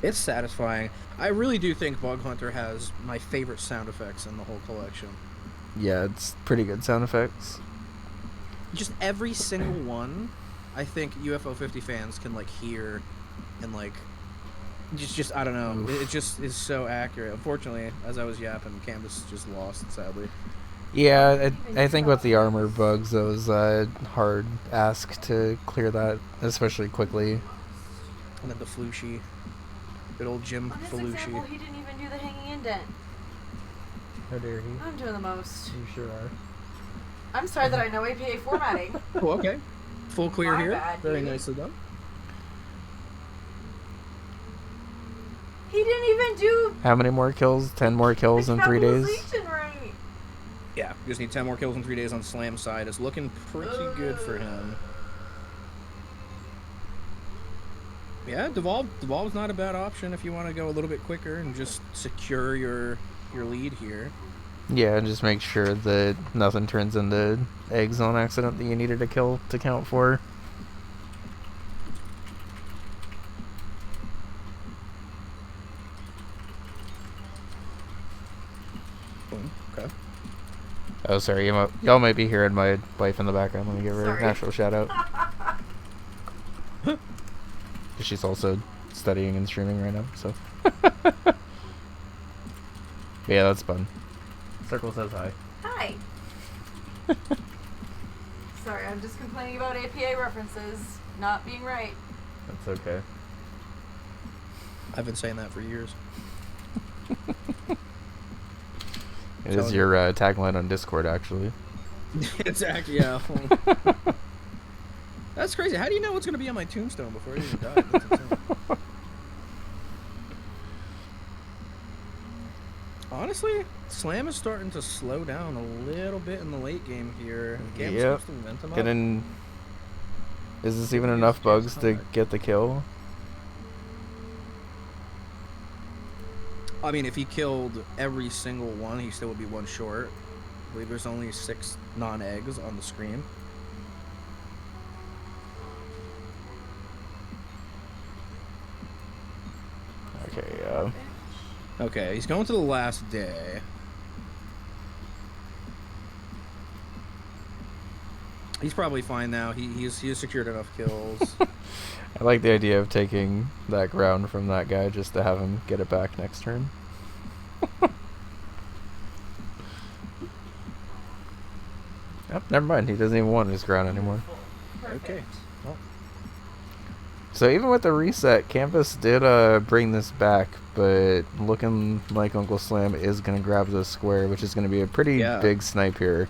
It's satisfying. I really do think Bug Hunter has my favorite sound effects in the whole collection. Yeah, it's pretty good sound effects. Just every single one, I think UFO 50 fans can like hear and like just I don't know. It just is so accurate. Unfortunately, as I was yapping, Canvas just lost sadly. Yeah, I think with the armor bugs, that was hard ask to clear that, especially quickly. And then the Flushy. Good old Jim On this Belushi. example, he didn't even do the hanging indent. How dare he? I'm doing the most. You sure are. I'm sorry that I know APA formatting. Oh, okay. Full clear My here. bad, Very dude. nicely done. He didn't even do How many more kills? 10 more kills the in 3 days? capitalization right. Yeah, just need 10 more kills in 3 days on Slam side. It's looking pretty good for him. Yeah, Devolve's not a bad option if you want to go a little bit quicker and just secure your lead here. Yeah, and just make sure that nothing turns into eggs on accident that you needed to kill to count for. Boom. Okay. Oh, sorry, y'all might be hearing my wife in the background. Let me give her Sorry. an actual shout out. She's also studying and streaming right now, so. Yeah, that's fun. Circle says hi. Hi. Sorry, I'm just complaining about APA references not being right. That's okay. I've been saying that for years. It is your tagline on Discord, actually. Exactly, yeah. That's crazy. How do you know what's going to be on my tombstone before I even die? That's insane. Honestly, Slam is starting to slow down a little bit in the late game here. Game Yep. seems to momentum up. Getting. Is this even Maybe enough it's bugs just to hard. get the kill? I mean, if he killed every single one, he still would be one short. I believe there's only 6 non-eggs on the screen. Okay, yeah. Okay, he's going to the last day. He's probably fine now. He's secured enough kills. I like the idea of taking that ground from that guy just to have him get it back next turn. Oh, never mind. He doesn't even want his ground anymore. Okay. Well, So even with the reset, Kanvas did bring this back, but looking like Uncle Slam is going to grab this square, which is going to be a pretty big snipe here.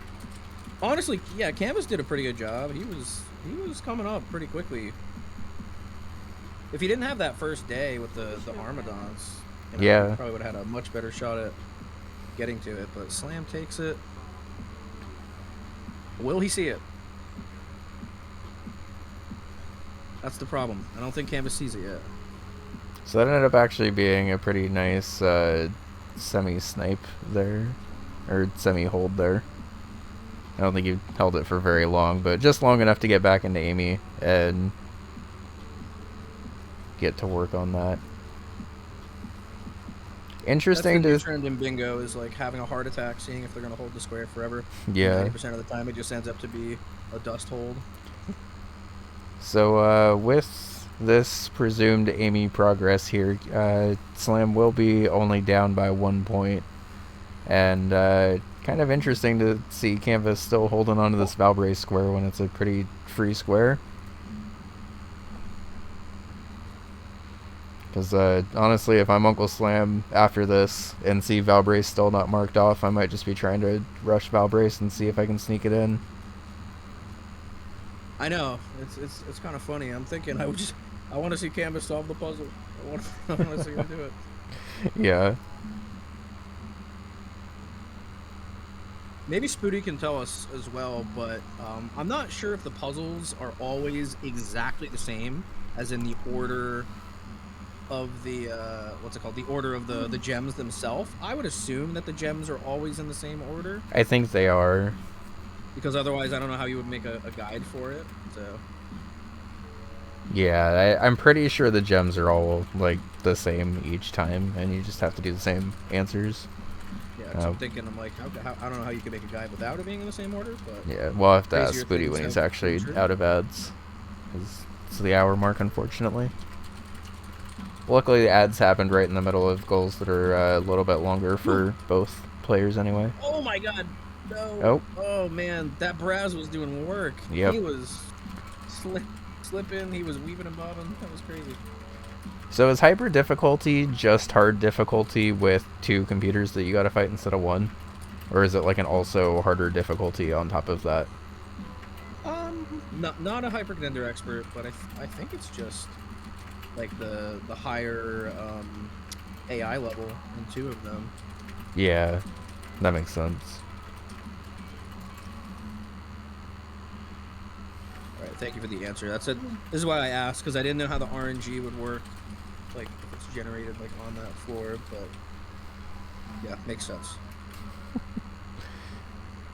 honestly, yeah, Kanvas did a pretty good job. He was coming up pretty quickly. If he didn't have that first day with the Armadons, he probably would have had a much better shot at getting to it. But Slam takes it. Will he see it? That's the problem. I don't think Kanvas sees it yet. So that ended up actually being a pretty nice semi-snipe there, or semi-hold there. I don't think he held it for very long, but just long enough to get back into Amy and get to work on that. Interesting. That's the new trend in bingo is like having a heart attack, seeing if they're going to hold the square forever. Yeah. 90% of the time, it just ends up to be a dust hold. So with this presumed Amy progress here, Slam will be only down by 1 point, and kind of interesting to see Kanvas still holding on to this Valbrace square when it's a pretty free square. Because honestly, if I'm Uncle Slam after this and see Valbrace still not marked off, I might just be trying to rush Valbrace and see if I can sneak it in. I know it's kind of funny. I'm thinking I want to see Kanvas solve the puzzle. I want to see him do it. Yeah. Maybe Spooty can tell us as well, but I'm not sure if the puzzles are always exactly the same, as in the order of the what's it called? The order of the gems themselves. I would assume that the gems are always in the same order, I think they are. because otherwise I don't know how you would make a guide for it. So Yeah, I'm pretty sure the gems are all like the same each time, and you just have to do the same answers. yeah, so I'm thinking, I'm like, how, I don't know how you could make a guide without it being in the same order, but Yeah, we'll have to ask crazier Spooty things when he's have actually true. out of ads. 'Cause it's the hour mark, unfortunately. Luckily, the ads happened right in the middle of goals that are a little bit longer for both players anyway. Oh my god, no. Oh. Oh man, that Braz was doing work. Yep. He was slipping, he was weaving and bobbing. That was crazy. So is hyper difficulty just hard difficulty with 2 computers that you gotta fight instead of 1? Or is it like an also harder difficulty on top of that? Not a hypercontender expert, but I think it's just like the higher AI level in 2 of them. Yeah, that makes sense. All right, thank you for the answer. That's it. This is why I asked, because I didn't know how the RNG would work, like if it's generated like on that floor. But yeah, makes sense.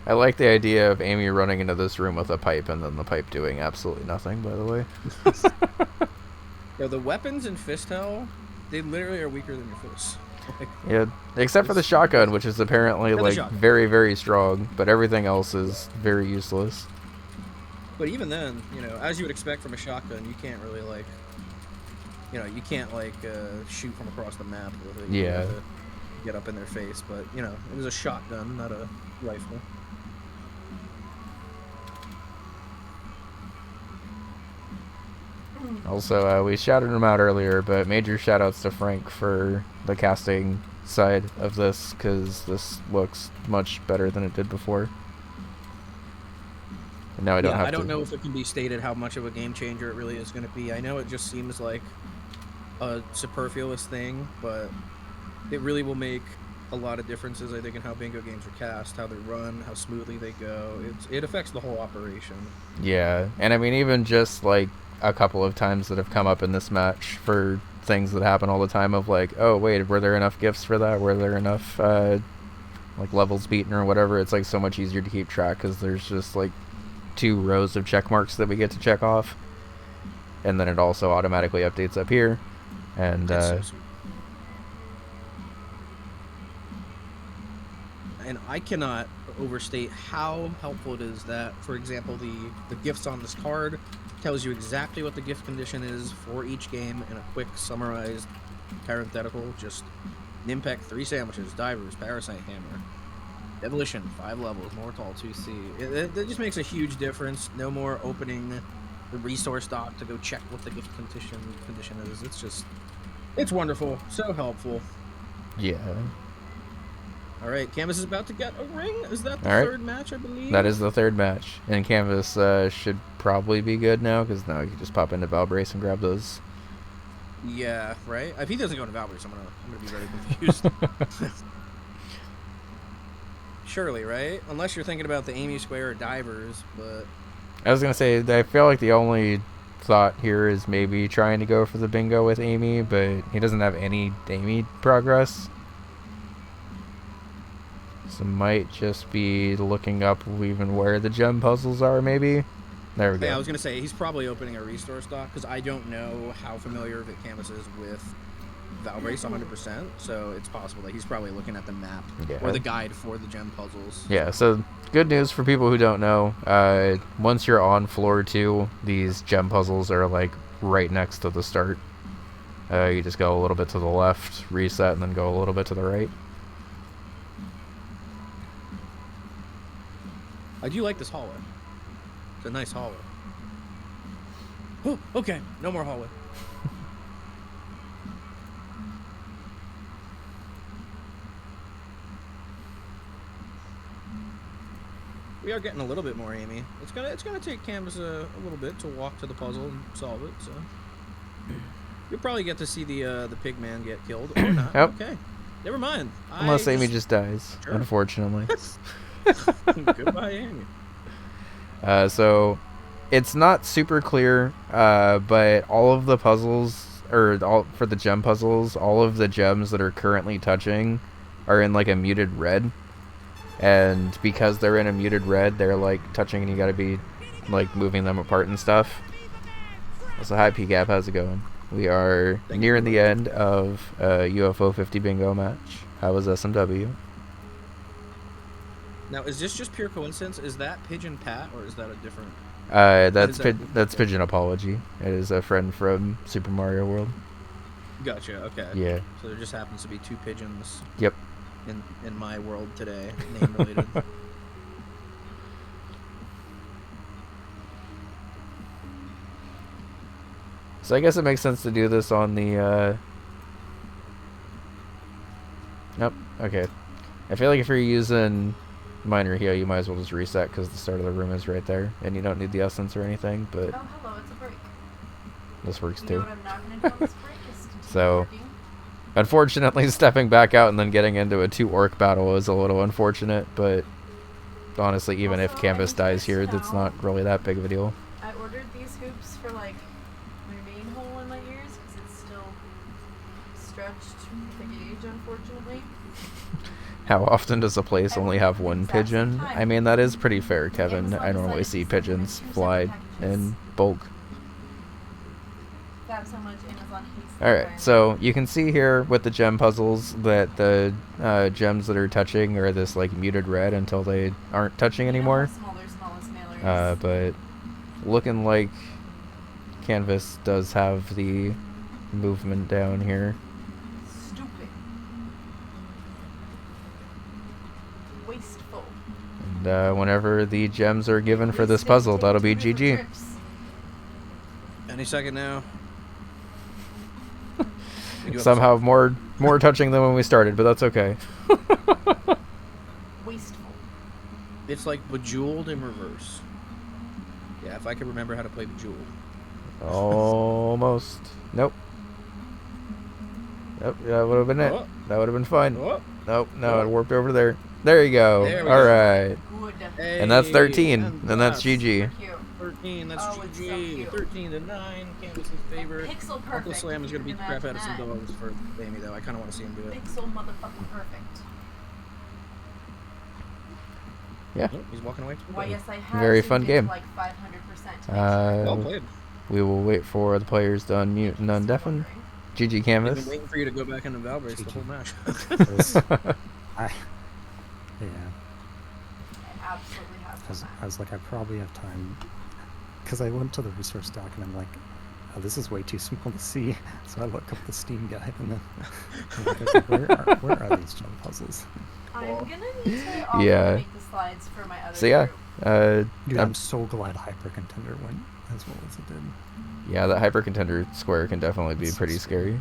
I like the idea of Amy running into this room with a pipe and then the pipe doing absolutely nothing, by the way. Yeah, the weapons in Fist Hell, they literally are weaker than your fists. Like, Yeah, except for the shotgun, which is apparently the like shotgun. very, very strong, but everything else is very useless. but even then, you know, as you would expect from a shotgun, you can't really like, you know, you can't like shoot from across the map with it. You Yeah. have to get up in their face, but you know, it was a shotgun, not a rifle. Also, we shouted him out earlier, but major shoutouts to Frank for the casting side of this, because this looks much better than it did before. And now I don't have I don't to... know if it can be stated how much of a game changer it really is going to be. I know it just seems like a superfluous thing, but it really will make a lot of differences, I think, in how bingo games are cast, how they run, how smoothly they go. It affects the whole operation. Yeah, and I mean, even just like a couple of times that have come up in this match for things that happen all the time of like, oh wait, were there enough gifts for that? Were there enough like levels beaten or whatever, it's like so much easier to keep track because there's just like 2 rows of check marks that we get to check off, and then it also automatically updates up here. And That's so sweet. And I cannot overstate how helpful it is that, for example, the gifts on this card tells you exactly what the gift condition is for each game in a quick summarized parenthetical. Just Nimpec 3 sandwiches, divers, parasite hammer, demolition 5 levels, mortal 2C. It just makes a huge difference. No more opening the resource dock to go check what the gift condition is. It's wonderful, so helpful. yeah. All right, Kanvas is about to get a ring. Is that the All right. third match, I believe? That is the 3rd match, and Kanvas should probably be good now because now you can just pop into Valbrace and grab those. Yeah, right? If he doesn't go into Valkyrie, I'm gonna be very confused. Surely, right? Unless you're thinking about the Amy Square or Divers, but I was gonna say, I feel like the only thought here is maybe trying to go for the bingo with Amy, but he doesn't have any Amy progress. So might just be looking up even where the gem puzzles are, maybe. There we go. yeah, I was gonna say he's probably opening a restore stock because I don't know how familiar Vic Canvas is with Valbrace 100%. So it's possible that he's probably looking at the map Yeah. or the guide for the gem puzzles. Yeah, so good news for people who don't know. Once you're on floor 2, these gem puzzles are like right next to the start. You just go a little bit to the left, reset, and then go a little bit to the right. I do like this hallway. It's a nice hallway. Oh, okay, no more hallway. We are getting a little bit more Amy. It's gonna take Canvas a little bit to walk to the puzzle and solve it. So you'll probably get to see the pig man get killed or not. Yep. Okay, never mind. Unless Amy just dies, Sure. unfortunately. Goodbye, Amy. So it's not super clear, but all of the puzzles, for the gem puzzles, all of the gems that are currently touching are in like a muted red. And because they're in a muted red, they're like touching and you gotta be like moving them apart and stuff. So hi PGAP, how's it going? We are nearing the end of a UFO 50 bingo match. How was SMW? Now, is this just pure coincidence? Is that Pigeon Pat or is that a different? That's Pigeon Apology. It is a friend from Super Mario World. Gotcha. Okay. Yeah. So there just happens to be 2 pigeons. Yep. In my world today, name related. So I guess it makes sense to do this on the Nope. Okay. I feel like if you're using minor heal, you might as well just reset because the start of the room is right there, and you don't need the essence or anything. But Oh, hello, it's a break. this works You too. know what I'm not going to do on this break is continue So- working. Unfortunately, stepping back out and then getting into a 2 orc battle is a little unfortunate, but honestly, even if Also, Canvas I dies just here, now- that's not really that big of a deal. I ordered these hoops for like my main hole in my ears because it's still stretched with the gauge, unfortunately. How often does a place I only wonder have if one it's at the same pigeon? time. I mean, that is pretty fair, Kevin. Amazon I normally decided see to send pigeons 2 separate fly packages. in bulk. That's how much Amazon hates the Alright, environment. so you can see here with the gem puzzles that the gems that are touching are this like muted red until they aren't touching You know anymore. how small their smallest mailer is. But looking like Canvas does have the movement down here. Stupid. Wasteful. And whenever the gems are given for this puzzle, that'll be GG. Any second now. We do have Somehow more touching than when we started, but that's okay. Wasteful. It's like Bejeweled in reverse. Yeah, if I could remember how to play Bejeweled. Almost. Nope. Nope, that would have been it. Oh. That would have been fine. Oh, Nope, no, it warped over there. There you go. There we All go. right. Good. And that's hey, 13. and And that's that's GG. Cute. 13, that's Oh, it's so GG. cute. 13 to 9, Canvas's favor. Pixel Uncle perfect. Slam is if going to you beat the can crap out of some imagine dogs for Amy, though. I kind of want to see him do that. it. Pixel motherfucking perfect. Yeah. Oh, he's walking away. Why, yes, I have Very zoomed fun in game. like 500% to make Well sure. played. We will wait for the players to unmute and Still undeafen. wondering. GG I've Canvas. been waiting for you to go back into Valbrace the GG. whole match. I was, I, yeah, I absolutely have I was, done I was like, I probably have time, because I went to the resource doc and I'm like, oh, this is way too small to see. So I look up the Steam guide and then I'm like, okay, where are these jump puzzles? I'm gonna need to also Yeah. make the slides for my other So yeah, group. Dude, I'm- I'm so glad Hyper Contender went as well as it did. yeah, that hyper contender square can definitely be It's so pretty scary.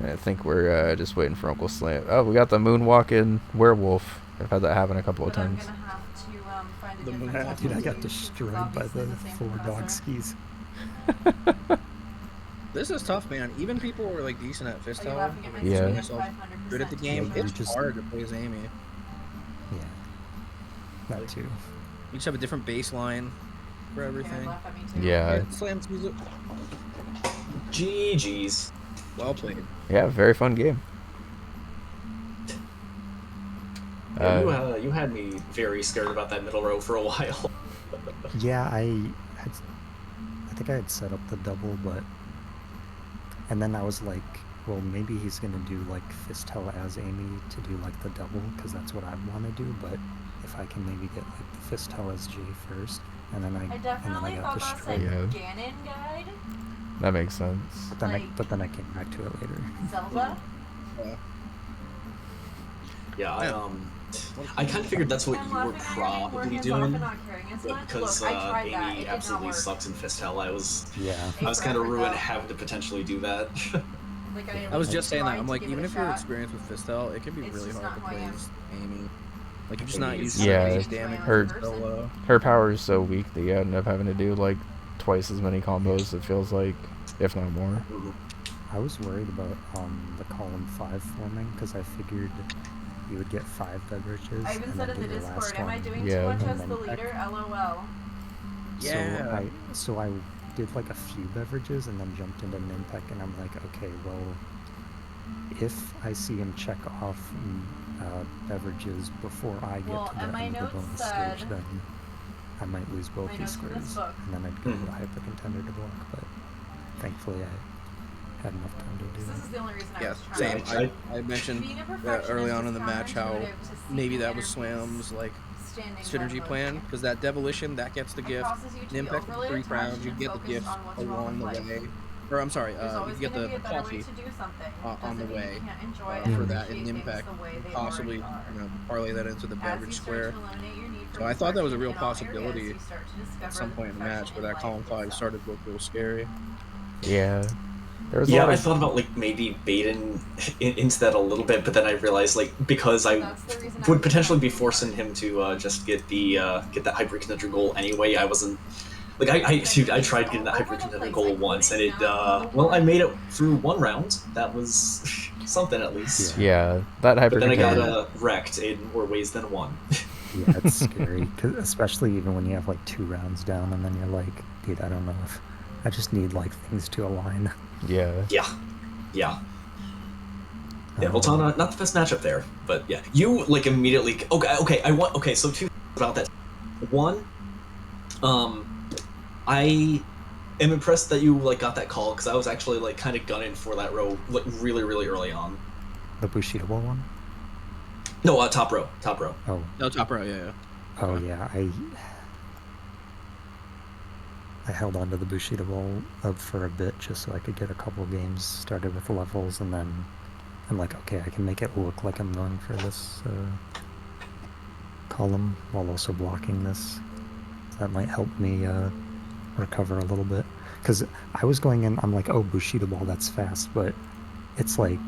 I think we're just waiting for Uncle Slam. Oh, we got the moonwalking werewolf. I've had that happen a couple of But I'm times. gonna have to find a The different moonwalk. one Dude, I to got use, 'cause it's destroyed by obviously the same 4 dog professor. skis. This is tough, man. Even people who are like decent at Are fist you hell, laughing at my like Yeah. screen? myself 500% good at the to game, make you it's sure. just- hard to play as Amy. Yeah, that too. You just have a different baseline for Karen everything. laughed at me too. Yeah, Slams music. GG's. Well played. yeah, very fun game. Yeah, you had me very scared about that middle row for a while. Yeah, I think I had set up the double, and then I was like, well, maybe he's gonna do like fist hell as Amy to do like the double, because that's what I want to do. But if I can maybe get like the fist hell as J first, and then I definitely got thought that's a destroyed. Yeah. Ganon guide. That makes sense. But then I came back to it later. Zelda. Yeah, I kind of figured that's what I'm you were laughing at your probably hands off doing, and not caring as but much. because Look, I tried that. It Amy did not absolutely work. sucks in fist hell, I was Yeah, kind of Effort, ruined though. having to potentially do that. Like, I was just saying that. tried I'm to like, give even it a if you're shot. experienced with Fistel, it can be It's really just hard to not who I play am. as Amy. Like, you're just It not is. used to Yeah. base damage Her- so low. Her power is so weak that you end up having to do like twice as many combos, it feels like, if not more. I was worried about the column 5 forming because I figured you would get 5 beverages. I even and said then in the do your Discord, last am I one. doing Yeah. too much And as then the back. leader? LOL. Yeah. So I did like a few beverages and then jumped into Nimpec, and I'm like, okay, well, if I see him check off beverages before I get Well, to and the my end of the notes bonus said- stage, then I might lose both My these notes from this squares, book. and then I'd go to Mhm. the hyper contender to block. But thankfully, I had enough time to do This is that. the only reason I Yeah, was trying. same. I mentioned Being a early perfectionist on is in the match how counterintuitive to see maybe the that was interface Swam's like standing synergy above plan, you. because that Devolution that gets the It gift. causes you to be Nimpec overly for 3 attached rounds, you and get the focused gift on what's wrong along the with life. way. Or I'm sorry, There's you always get gonna the be a better way coffee to do something. on Doesn't the mean way you can't enjoy for and that in appreciate things Nimpec, the way they possibly already are. parlay that into the As beverage you start square. to eliminate your need for So I thought that was a perfection real in all areas, possibility you start to discover at some the point in the match perfection where in that column life 5 itself. started to look real scary. Yeah. There was a Yeah, lot I of thought about like maybe baiting into that a little bit, but then I realized like because I That's the reason I would was potentially be trying. forcing him to just get that hyper contender goal anyway. I wasn't like I tried getting that hyper contender goal once, and it I made it through 1 round. That was something at least. Yeah, that hyper But then I got contender. wrecked in more ways than one. Yeah, it's scary, 'cause especially even when you have like 2 rounds down, and then you're like, dude, I don't know if I just need like things to align. Yeah. Yeah. Yeah, Voltana, not the best matchup there, but yeah, you like immediately. Okay. So 2 things about that. One, I am impressed that you like got that call because I was actually like kind of gunning for that row like really early on. The Bushido one? No, top row. Oh, No, top row, yeah. oh yeah, I held on to the Bushido ball up for a bit just so I could get a couple games started with levels, and then I'm like, okay, I can make it look like I'm going for this column while also blocking this. That might help me recover a little bit. Because I was going in, I'm like, oh, Bushido ball, that's fast, but it's like,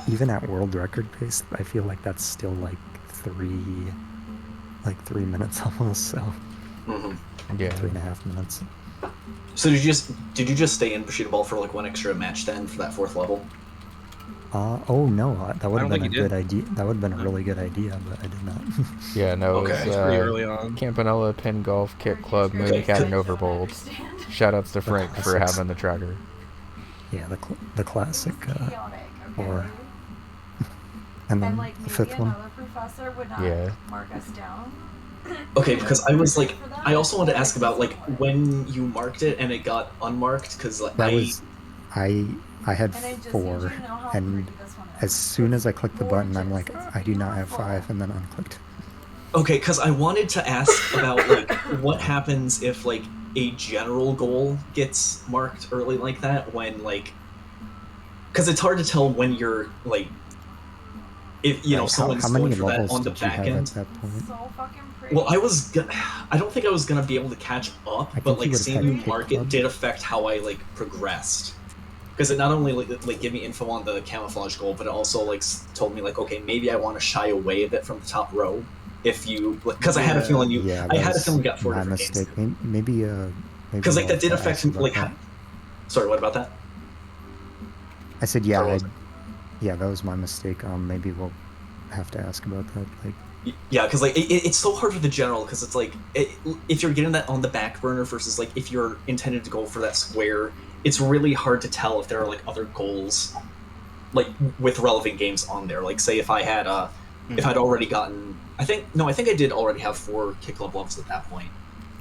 even at world record pace, I feel like that's still like 3 minutes almost, so Mm-hmm. Yeah. 3.5 minutes. So did you just stay in Bushido Ball for like 1 extra match then for that 4th level? Oh no, that would I have don't been a think you good did. idea. That would have been a really good idea, but I did not. Yeah, no, Okay. it It's was pretty early on. Campanella, Pin Golf, Kit Club, Refuse Mooncat, and graduation, I Overbold. understand. Shoutouts to Frank for Classics. having the tracker. Yeah, the classic. Chaotic, okay? or- And then And like the maybe fifth one. another professor would not Yeah. mark us down. Okay, because I was like, I also wanted to ask about like when you marked it and it got unmarked, because like That was I had And I just need 4, you to know how and pretty this one is. as soon as I clicked the button, I'm Gorgeous. like, It's I do not have beautiful. 5, and then unclicked. Okay, because I wanted to ask about like what happens if like a general goal gets marked early like that, when like, because it's hard to tell when you're like, if you know Right, someone's how going many for that levels on the did you back have at end. that point? So fucking pretty. Well, I don't think I was gonna be able to catch up, I but think you like would've seeing had you Kick mark it Club. did affect how I like progressed. Because it not only like gave me info on the camouflage goal, but it also like told me like, okay, maybe I want to shy away a bit from the top row. If you, because I had a feeling you, Yeah, I that had a was feeling you got 4 my different mistake. games. Maybe Because like I'll that did have to affect ask about like. that. Sorry, what about that? I said, yeah, Sorry, what was yeah, that was my mistake. Maybe we'll have to ask about that. Like, Yeah, because like it's so hard with the general, because it's like if you're getting that on the back burner versus like if you're intended to go for that square, it's really hard to tell if there are like other goals, like with relevant games on there. Like say if I had if I'd already gotten, I think I did already have 4 Kick Club levels at that point.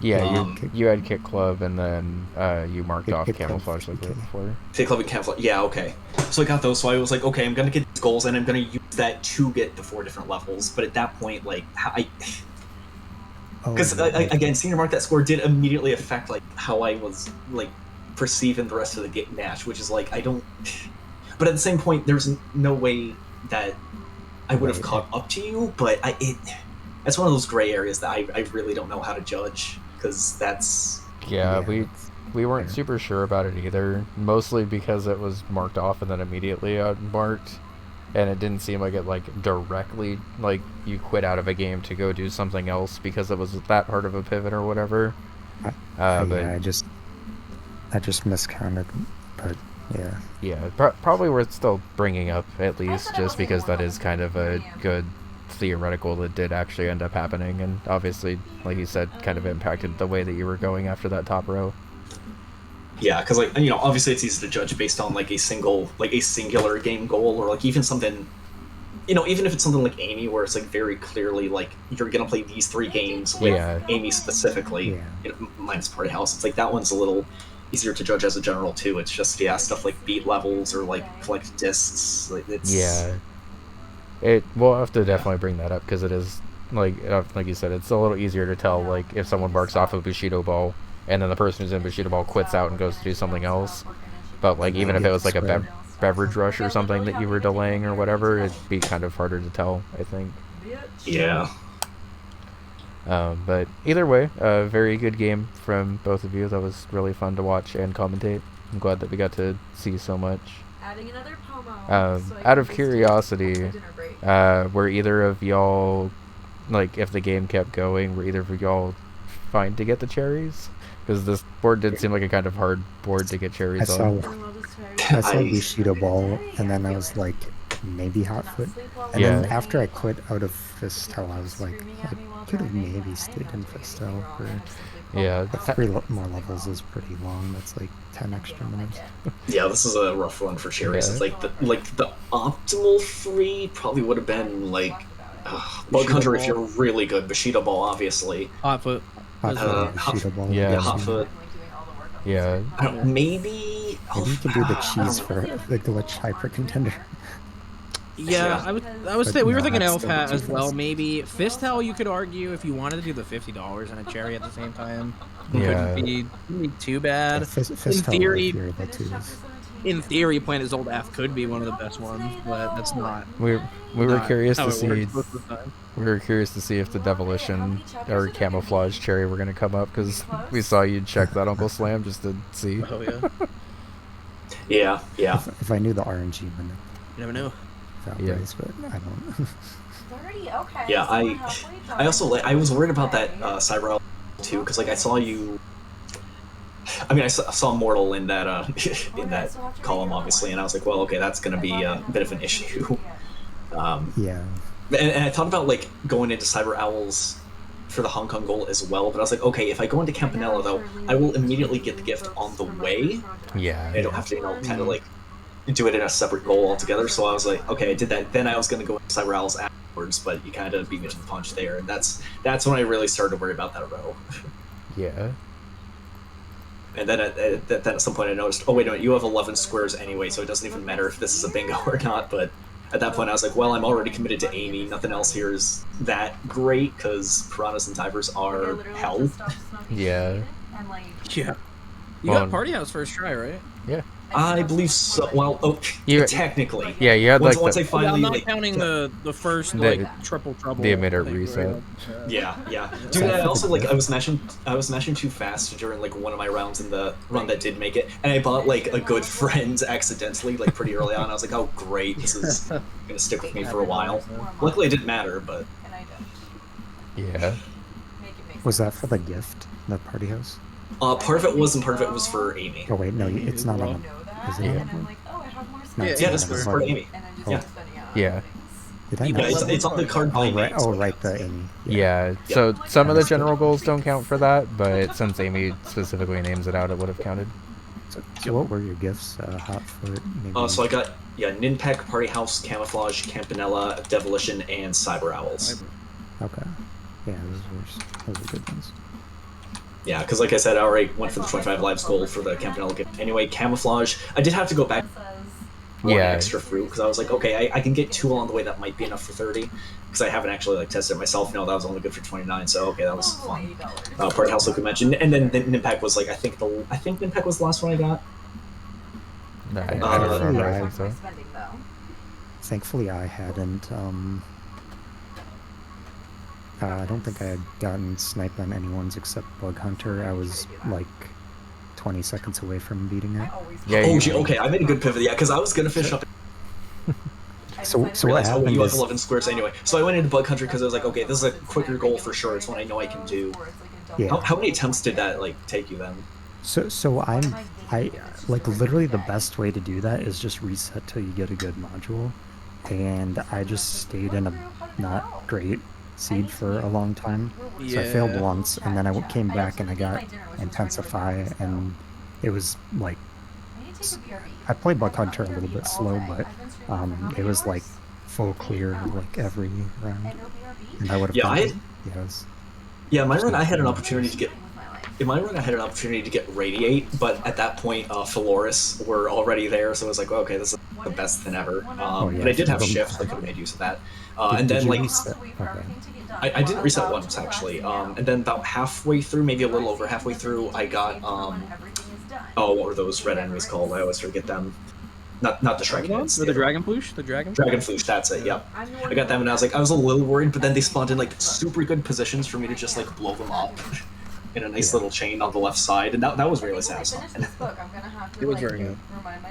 Yeah, you had Kick Club, and then you marked off Kick Club, camouflage like okay. that before. Kick Club and Camouflage. Yeah, okay. So I got those. So I was like, okay, I'm gonna get these goals, and I'm gonna use that to get the 4 different levels. But at that point, like because again, senior mark that score did immediately affect like how I was like perceiving the rest of the match, which is like I don't. But at the same point, there's no way that I would have caught up to you. But that's one of those gray areas that I really don't know how to judge, because that's Yeah, Yeah, we weren't fair. super sure about it either, mostly because it was marked off and then immediately unmarked, and it didn't seem like it like directly like you quit out of a game to go do something else because it was that hard of a pivot or whatever. But yeah, I just miscounted, but yeah. yeah, probably worth still bringing up at least, just because that is kind of a good theoretical that did actually end up happening, and obviously, like you said, kind of impacted the way that you were going after that top row. Yeah, because like obviously it's easy to judge based on like a singular game goal, or like even something, even if it's something like Amy, where it's like very clearly like you're gonna play these 3 games with Amy specifically, Yeah. minus Party House. It's like that one's a little easier to judge as a general too. It's just stuff like beat levels or like collect discs. Like it's We'll have to definitely bring that up, because it is like you said, it's a little easier to tell like if someone marks off a Bushido ball and then the person who's in Bushido ball quits out and goes to do something else. But like even if it was like a beverage rush or something that you were delaying or whatever, it'd be kind of harder to tell, I think. Yeah. But either way, a very good game from both of you. That was really fun to watch and commentate. I'm glad that we got to see so much. Adding another pomo. Out of curiosity, were either of y'all, like, if the game kept going, were either of y'all fine to get the cherries? Because this board did seem like a kind of hard board to get cherries on. I saw Bushido Ball, and then I was like, maybe Hot Foot. And then after I quit out of Fistel, I was like, I could have maybe stayed in Fistel for... Yeah. The 3 more levels is pretty long. That's like 10 extra minutes. Yeah, this is a rough one for cherries. It's like the optimal 3 probably would have been like Bug Hunter if you're really good. Bushido Ball, obviously. Hot Foot. Bushido Ball. Yeah. Hot Foot. Yeah. Maybe you can do the cheese for the glitch hyper contender. Yeah, I was we were thinking Elf Hat as well. fast. Maybe Fistel, you could argue if you wanted to do the $50 and a cherry at the same time. Yeah. Couldn't be too bad. In theory, Planet Zoldath could be one of the best ones, but that's not. We were curious how to it see. works most of the time. We were curious to see if the Devilition or Camouflage Cherry were going to come up, because we saw you check that Uncle Slam just to see. Oh yeah. Yeah. If I knew the RNG limit, You never know. that Yeah. raise, but I don't. 30, okay. Yeah, so I we're halfway done. I also I was worried about that Cyber too, because like I saw you. I mean, I saw Mortal in that column, obviously, and I was like, well, okay, that's going to be a bit of an issue. Yeah. And I thought about like going into Cyber Owls for the Hong Kong goal as well, but I was like, okay, if I go into Campanella though, I will immediately get the gift on the way. Yeah. I don't have to, kind of like do it in a separate goal altogether. So I was like, okay, I did that. Then I was going to go into Cyber Owls afterwards, but you kind of beat me to the punch there, and that's when I really started to worry about that row. Yeah. And then at some point I noticed, oh wait a minute, you have 11 squares anyway, so it doesn't even matter if this is a bingo or not. But at that point I was like, well, I'm already committed to Amy. Nothing else here is that great because piranhas and divers are hell. Yeah. Yeah. You Well, got Party House first try, right? Yeah. I believe so. Well, technically. Yeah, you had Once like I the, finally I'm not like, counting the first The- like triple trouble. the emitter thing, reset. right? yeah. Dude, I also like I was mashing too fast during like one of my rounds in the run that did make it, and I bought like a good friend accidentally like pretty early on. I was like, oh great, this is gonna stick with me for a while. Luckily, it didn't matter, but yeah. Was that for the gift, the party house? part of it was, and part of it was for Amy. Oh wait, no, it's not on. Is it Yeah. on? No, Yeah, it's Yeah, not this on was the for party. Amy. Yeah. Yeah. Did I Yeah, not? Yeah, it's on the card by Oh right, name, so it counts. the Amy. Yeah. So some of the general goals don't count for that, but since Amy specifically names it out, it would have counted. So what were your gifts? Hot foot, maybe. So I got Ninpeck, Party House, Camouflage, Campanella, Devolition, and Cyber Owls. Okay. Yeah, those are good ones. Yeah, because like I said, I already went for the 25 lives goal for the Campanella gift. Anyway, Camouflage, I did have to go back one Yeah. extra fruit because I was like, okay, I can get 2 along the way. That might be enough for 30 because I haven't actually like tested it myself. No, that was only good for 29. So okay, that was fun. Party House, like we mentioned, and then Ninpeck was like I think Ninpeck was the last one I got. No, I don't Uh, remember. I think so. Thankfully, I hadn't. I don't think I had gotten sniped on anyone's except Bug Hunter. I was like 20 seconds away from beating it. Yeah. Oh, you- gee, okay, I made a good pivot. Yeah, because I was gonna finish up. So what Realized, oh, happened you have is 11 squares anyway. So I went into Bug Hunter because I was like, okay, this is a quicker goal for sure. It's one I know I can do. Yeah. How many attempts did that like take you then? so I like literally the best way to do that is just reset till you get a good module, and I just stayed in a not great seed for a long time. So I failed Yeah. once, and then I came back and I got Intensify, and it was like I played Bug Hunter a little bit slow, but it was like full clear like every round, and I would have. Yeah, my run I had an Yeah. opportunity to get. In my run, I had an opportunity to get Radiate, but at that point, Phaloris were already there, so I was like, okay, this is the best thing ever. Oh, yeah, but I did have them- Shift, I could have made use of that. Did- And did then, you like, reset? Okay. I didn't reset once, actually. And then about halfway through, maybe a little over halfway through, I got, oh, what were those red enemies called? I always forget them. Not the Shrek heads. Or the Dragon Ploosh? The Dragon? Dragonfloosh, that's it, yep. I got them and I was a little worried, but then they spawned in like super good positions for me to just like blow them up in a nice little chain on the left side, and that was really satisfying. It was very good.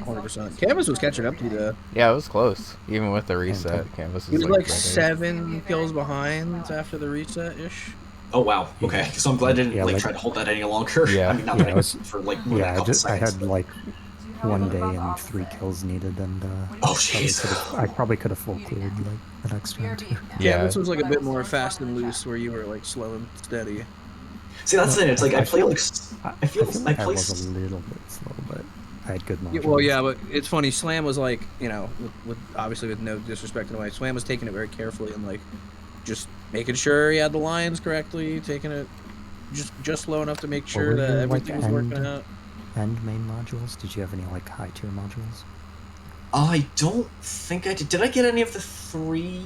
100%. Canvas was catching up to you though. Yeah, it was close. Even with the reset, Canvas He is was like right there. 7 kills behind after the reset-ish. Oh wow, okay. So I'm glad I didn't Yeah, like like- try to hold that any longer. Yeah. I mean, not Yeah, that it was- for like more than a Yeah, couple I seconds. had like one day and 3 kills needed, and Oh jeez. I probably could have full cleared like the next round too. Yeah. Canvas was like a bit more fast and loose, where you were like slow and steady. See, that's it. It's like I I play feel like I feel like I play. was a little bit slow, but I had good Yeah, modules. well, yeah, but it's funny. Slam was like, you know, with obviously with no disrespect in a way, Slam was taking it very carefully and like just making sure he had the lines correctly, taking it just slow enough to make sure were that your, everything was working out. And main modules? Did you have any like high tier modules? I don't think I did. Did I get any of the 3?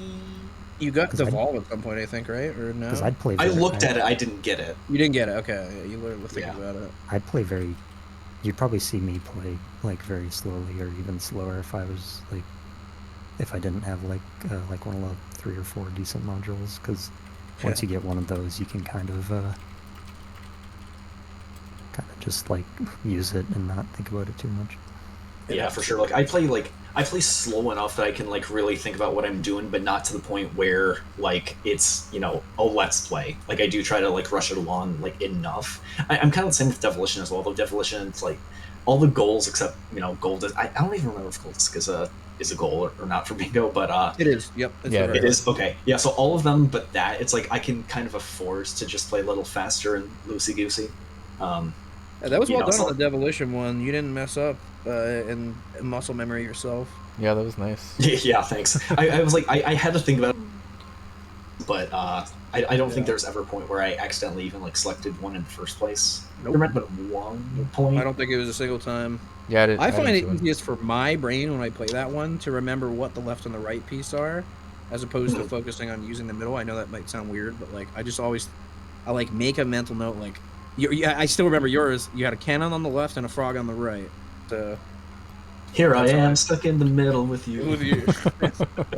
You got 'Cause Devolve at some point, I think, right? Or no? Because I'd play. I very- looked at it. I didn't get it. You didn't get it. Okay, yeah, you were thinking Yeah. about it. I'd play very. You'd probably see me play like very slowly, or even slower if I was like, if I didn't have like one of the 3 or 4 decent modules. Because once you get one of those, you can kind of just like use it and not think about it too much. Yeah, for sure. Like I play slow enough that I can like really think about what I'm doing, but not to the point where like it's a let's play. Like I do try to like rush it along like enough. I'm kind of the same with Devolition as well. Though Devolition, it's like all the goals except gold. I don't even remember if gold is a goal or not for bingo, but It is. Yep. It's Yeah, the right it one. is okay. Yeah, so all of them, but that it's like I can kind of afford to just play a little faster and loosey goosey. Yeah, that was you well know, done so- on the Devolition one. You didn't mess up and muscle memory yourself. Yeah, that was nice. Yeah, thanks. I was like, I had to think about it, but I don't think there's ever a point where I accidentally even like selected one in the first place. Nope. There might have been one point. I don't think it was a single time. Yeah, I find it didn't do easiest for my brain when I play that one to remember what the left and the right piece are, as opposed to focusing on using the middle. I know that might sound weird, but like I like make a mental note. Like, I still remember yours. You had a cannon on the left and a frog on the right. So Here I That's how am, stuck in the middle with you.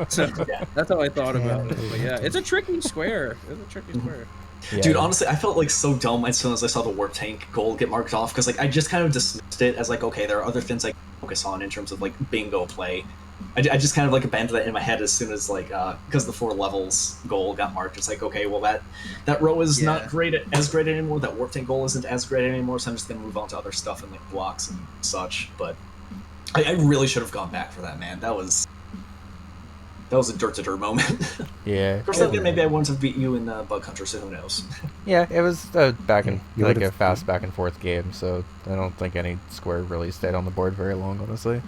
so Yeah. that's how I thought about it. Yeah. But yeah, it's a tricky square. It's a tricky square. Yeah. Dude, honestly, I felt like so dumb as soon as I saw the warp tank goal get marked off, because like I just kind of dismissed it as like, okay, there are other things I can focus on in terms of like bingo play. I just kind of like abandoned that in my head as soon as like because the 4 levels goal got marked. It's like, okay, well that row is not as great anymore. That warp tank goal isn't as great anymore. So I'm just gonna move on to other stuff and like blocks and such. But I really should have gone back for that, man. That was a dirt to dirt moment. Yeah. Of course, then maybe I wouldn't have beat you in Bug Hunter, so who knows? Yeah, it was back and You like a would've- fast back and forth game, so I don't think any square really stayed on the board very long, honestly.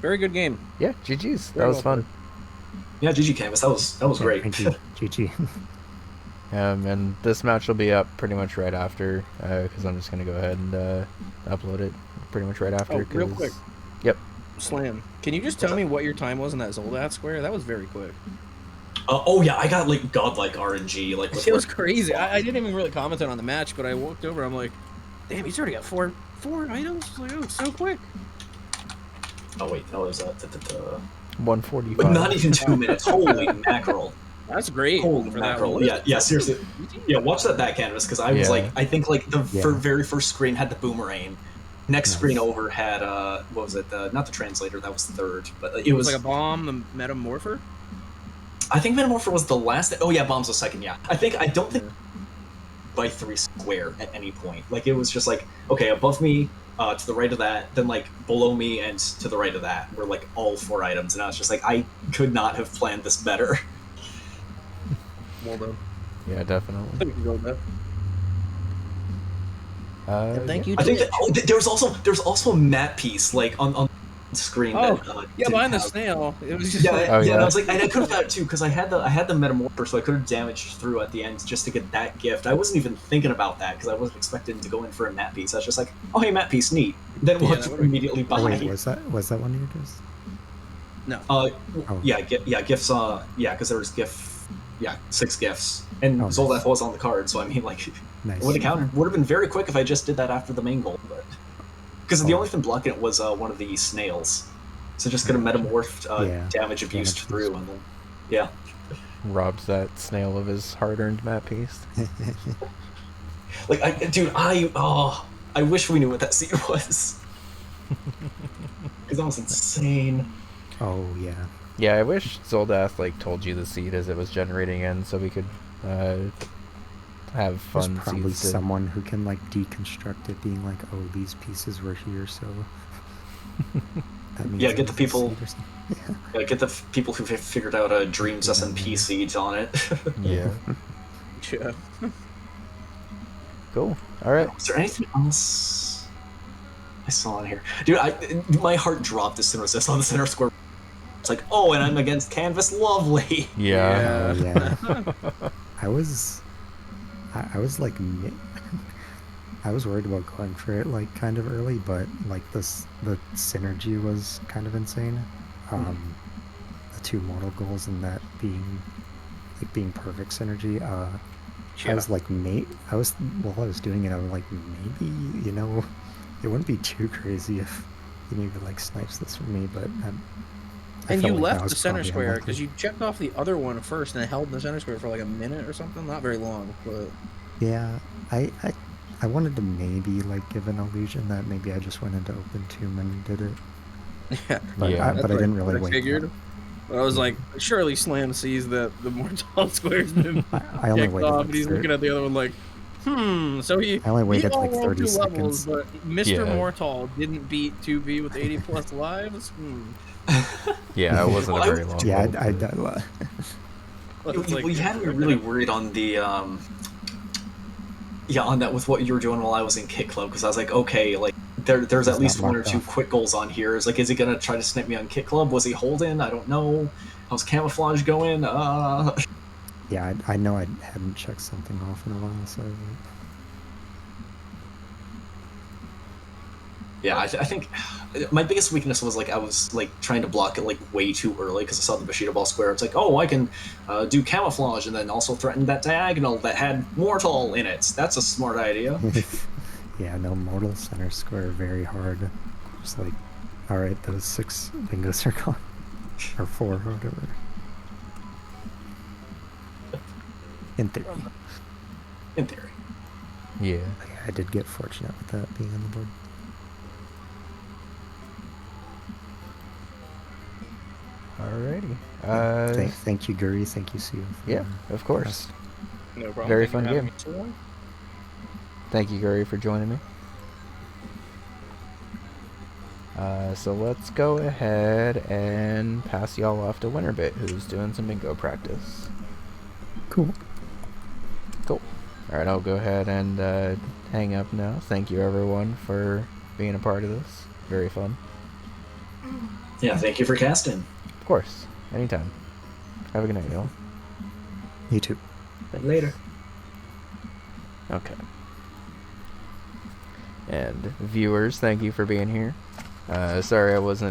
Very good game. Yeah, GG's. That Very was well fun. Yeah, GG Canvas, that was great. Thank you. GG. And this match will be up pretty much right after, because I'm just gonna go ahead and upload it pretty much right after. Oh, real 'cause- quick. Yep. Slam. Can you just tell me what your time was in that Zoldat square? That was very quick. Oh yeah, I got like godlike RNG. Like with It was crazy. I didn't even really comment on the match, but I walked over. I'm like, damn, he's already got four items. Like, oh, it's so quick. Oh wait, that was 145. but not even 2 minutes. Holy mackerel! That's great. Holy for that mackerel! one. Yeah, seriously. Yeah, watch that back canvas because I was Yeah. like, I think like the Yeah. very first screen had the boomerang. Next Nice. screen over had what was it? Not the translator. That was the third, but it It was. was like a bomb, the metamorpher. I think Metamorpher was the last. Oh yeah, bombs was second. Yeah, I don't think by 3 square at any point. Like it was just like, okay, above me, to the right of that, then like below me and to the right of that were like all 4 items, and I was just like, I could not have planned this better. Well done. Yeah, definitely. I think we can go with that. Thank yeah. you. I think that, Twitch. there's also a map piece like on screen. Oh, that, yeah, didn't behind the have- snail. It was just Yeah, like, Oh, yeah, yeah. and I was like, and I could have got it too because I had the metamorpher, so I could have damaged through at the end just to get that gift. I wasn't even thinking about that because I wasn't expecting to go in for a map piece. I was just like, oh hey, map piece, neat. Then Yeah, walked that would've- immediately Oh, behind. wait, was that one of yours? no. Oh. Yeah, gifts. Yeah, because there was 6 gifts, and Oh, Zoldath nice. was on the card, so I mean, like, Nice. it would have counted. Would have been very quick if I just did that after the main goal, but because the Oh. only thing blocking it was one of the snails, so just could have metamorphed Yeah, damage abused damage through, abused. and then yeah. Robs that snail of his hard-earned map piece. Like, I wish we knew what that seed was. Because that was insane. Oh yeah. Yeah, I wish Zoldath like told you the seed as it was generating in, so we could have There's fun probably seeds. to- someone who can like deconstruct it, being like, "Oh, these pieces were here, so." That means Yeah, it get the was a people- seed or something. Get the people who figured out Dreams SMP seeds on it. Yeah. Yeah. Cool. All right. Was there anything else I saw in here? Dude, my heart dropped as soon as I saw the center square. It's like, oh, and I'm against Canvas, lovely. Yeah. Oh, yeah. I was like, I was worried about going for it like kind of early, but like the synergy was kind of insane. The 2 mortal goals and that being perfect synergy. I was like, while I was doing it, I was like, maybe, it wouldn't be too crazy if he maybe like snipes this from me, but I And felt you like that left was the center probably square unlikely. because you checked off the other one first and it held in the center square for like a minute or something. Not very long, but Yeah, I wanted to maybe like give an illusion that maybe I just went into open tomb and did it, yeah. but Yeah. I That's didn't like really what I wait. figured. But I was like, surely Slam sees that the Mortal square's been I only checked waited off, like and he's 30 looking at the other one like, So he I only beat waited all like 30 2 seconds. levels, but Mr. Yeah. Mortal didn't beat 2B with 80 plus lives. Yeah, it wasn't Well, a very long. Yeah, hold, I It's like, You had me really worried on the yeah, on that with what you were doing while I was in Kit Club, because I was like, okay, like there's He's at least not one or marked two off. quick goals on here. It's like, is he gonna try to snipe me on Kit Club? Was he holding? I don't know. How's camouflage going? Yeah, I know I hadn't checked something off in a while, so Yeah, I think my biggest weakness was like I was like trying to block it like way too early because I saw the Bushido Ball square. It's like, oh, I can do camouflage and then also threaten that diagonal that had Mortal in it. That's a smart idea. yeah, no, Mortal Center Square very hard. Just like, all right, those 6 bingos are gone, or 4, or whatever. In theory. In theory. Yeah. But yeah, I did get fortunate with that being on the board. Alrighty. Thank you, Guri. Thank you, Sue. Yeah, of course. No problem. Very Thank you fun for having game. me too. Thank you, Gary, for joining me. So let's go ahead and pass y'all off to Winterbit, who's doing some bingo practice. Cool. Cool. Alright, I'll go ahead and hang up now. Thank you, everyone, for being a part of this. Very fun. Yeah, thank you for casting. Of course. Anytime. Have a good night, y'all. You too. Thanks. Later. Okay. And viewers, thank you for being here. Sorry I wasn't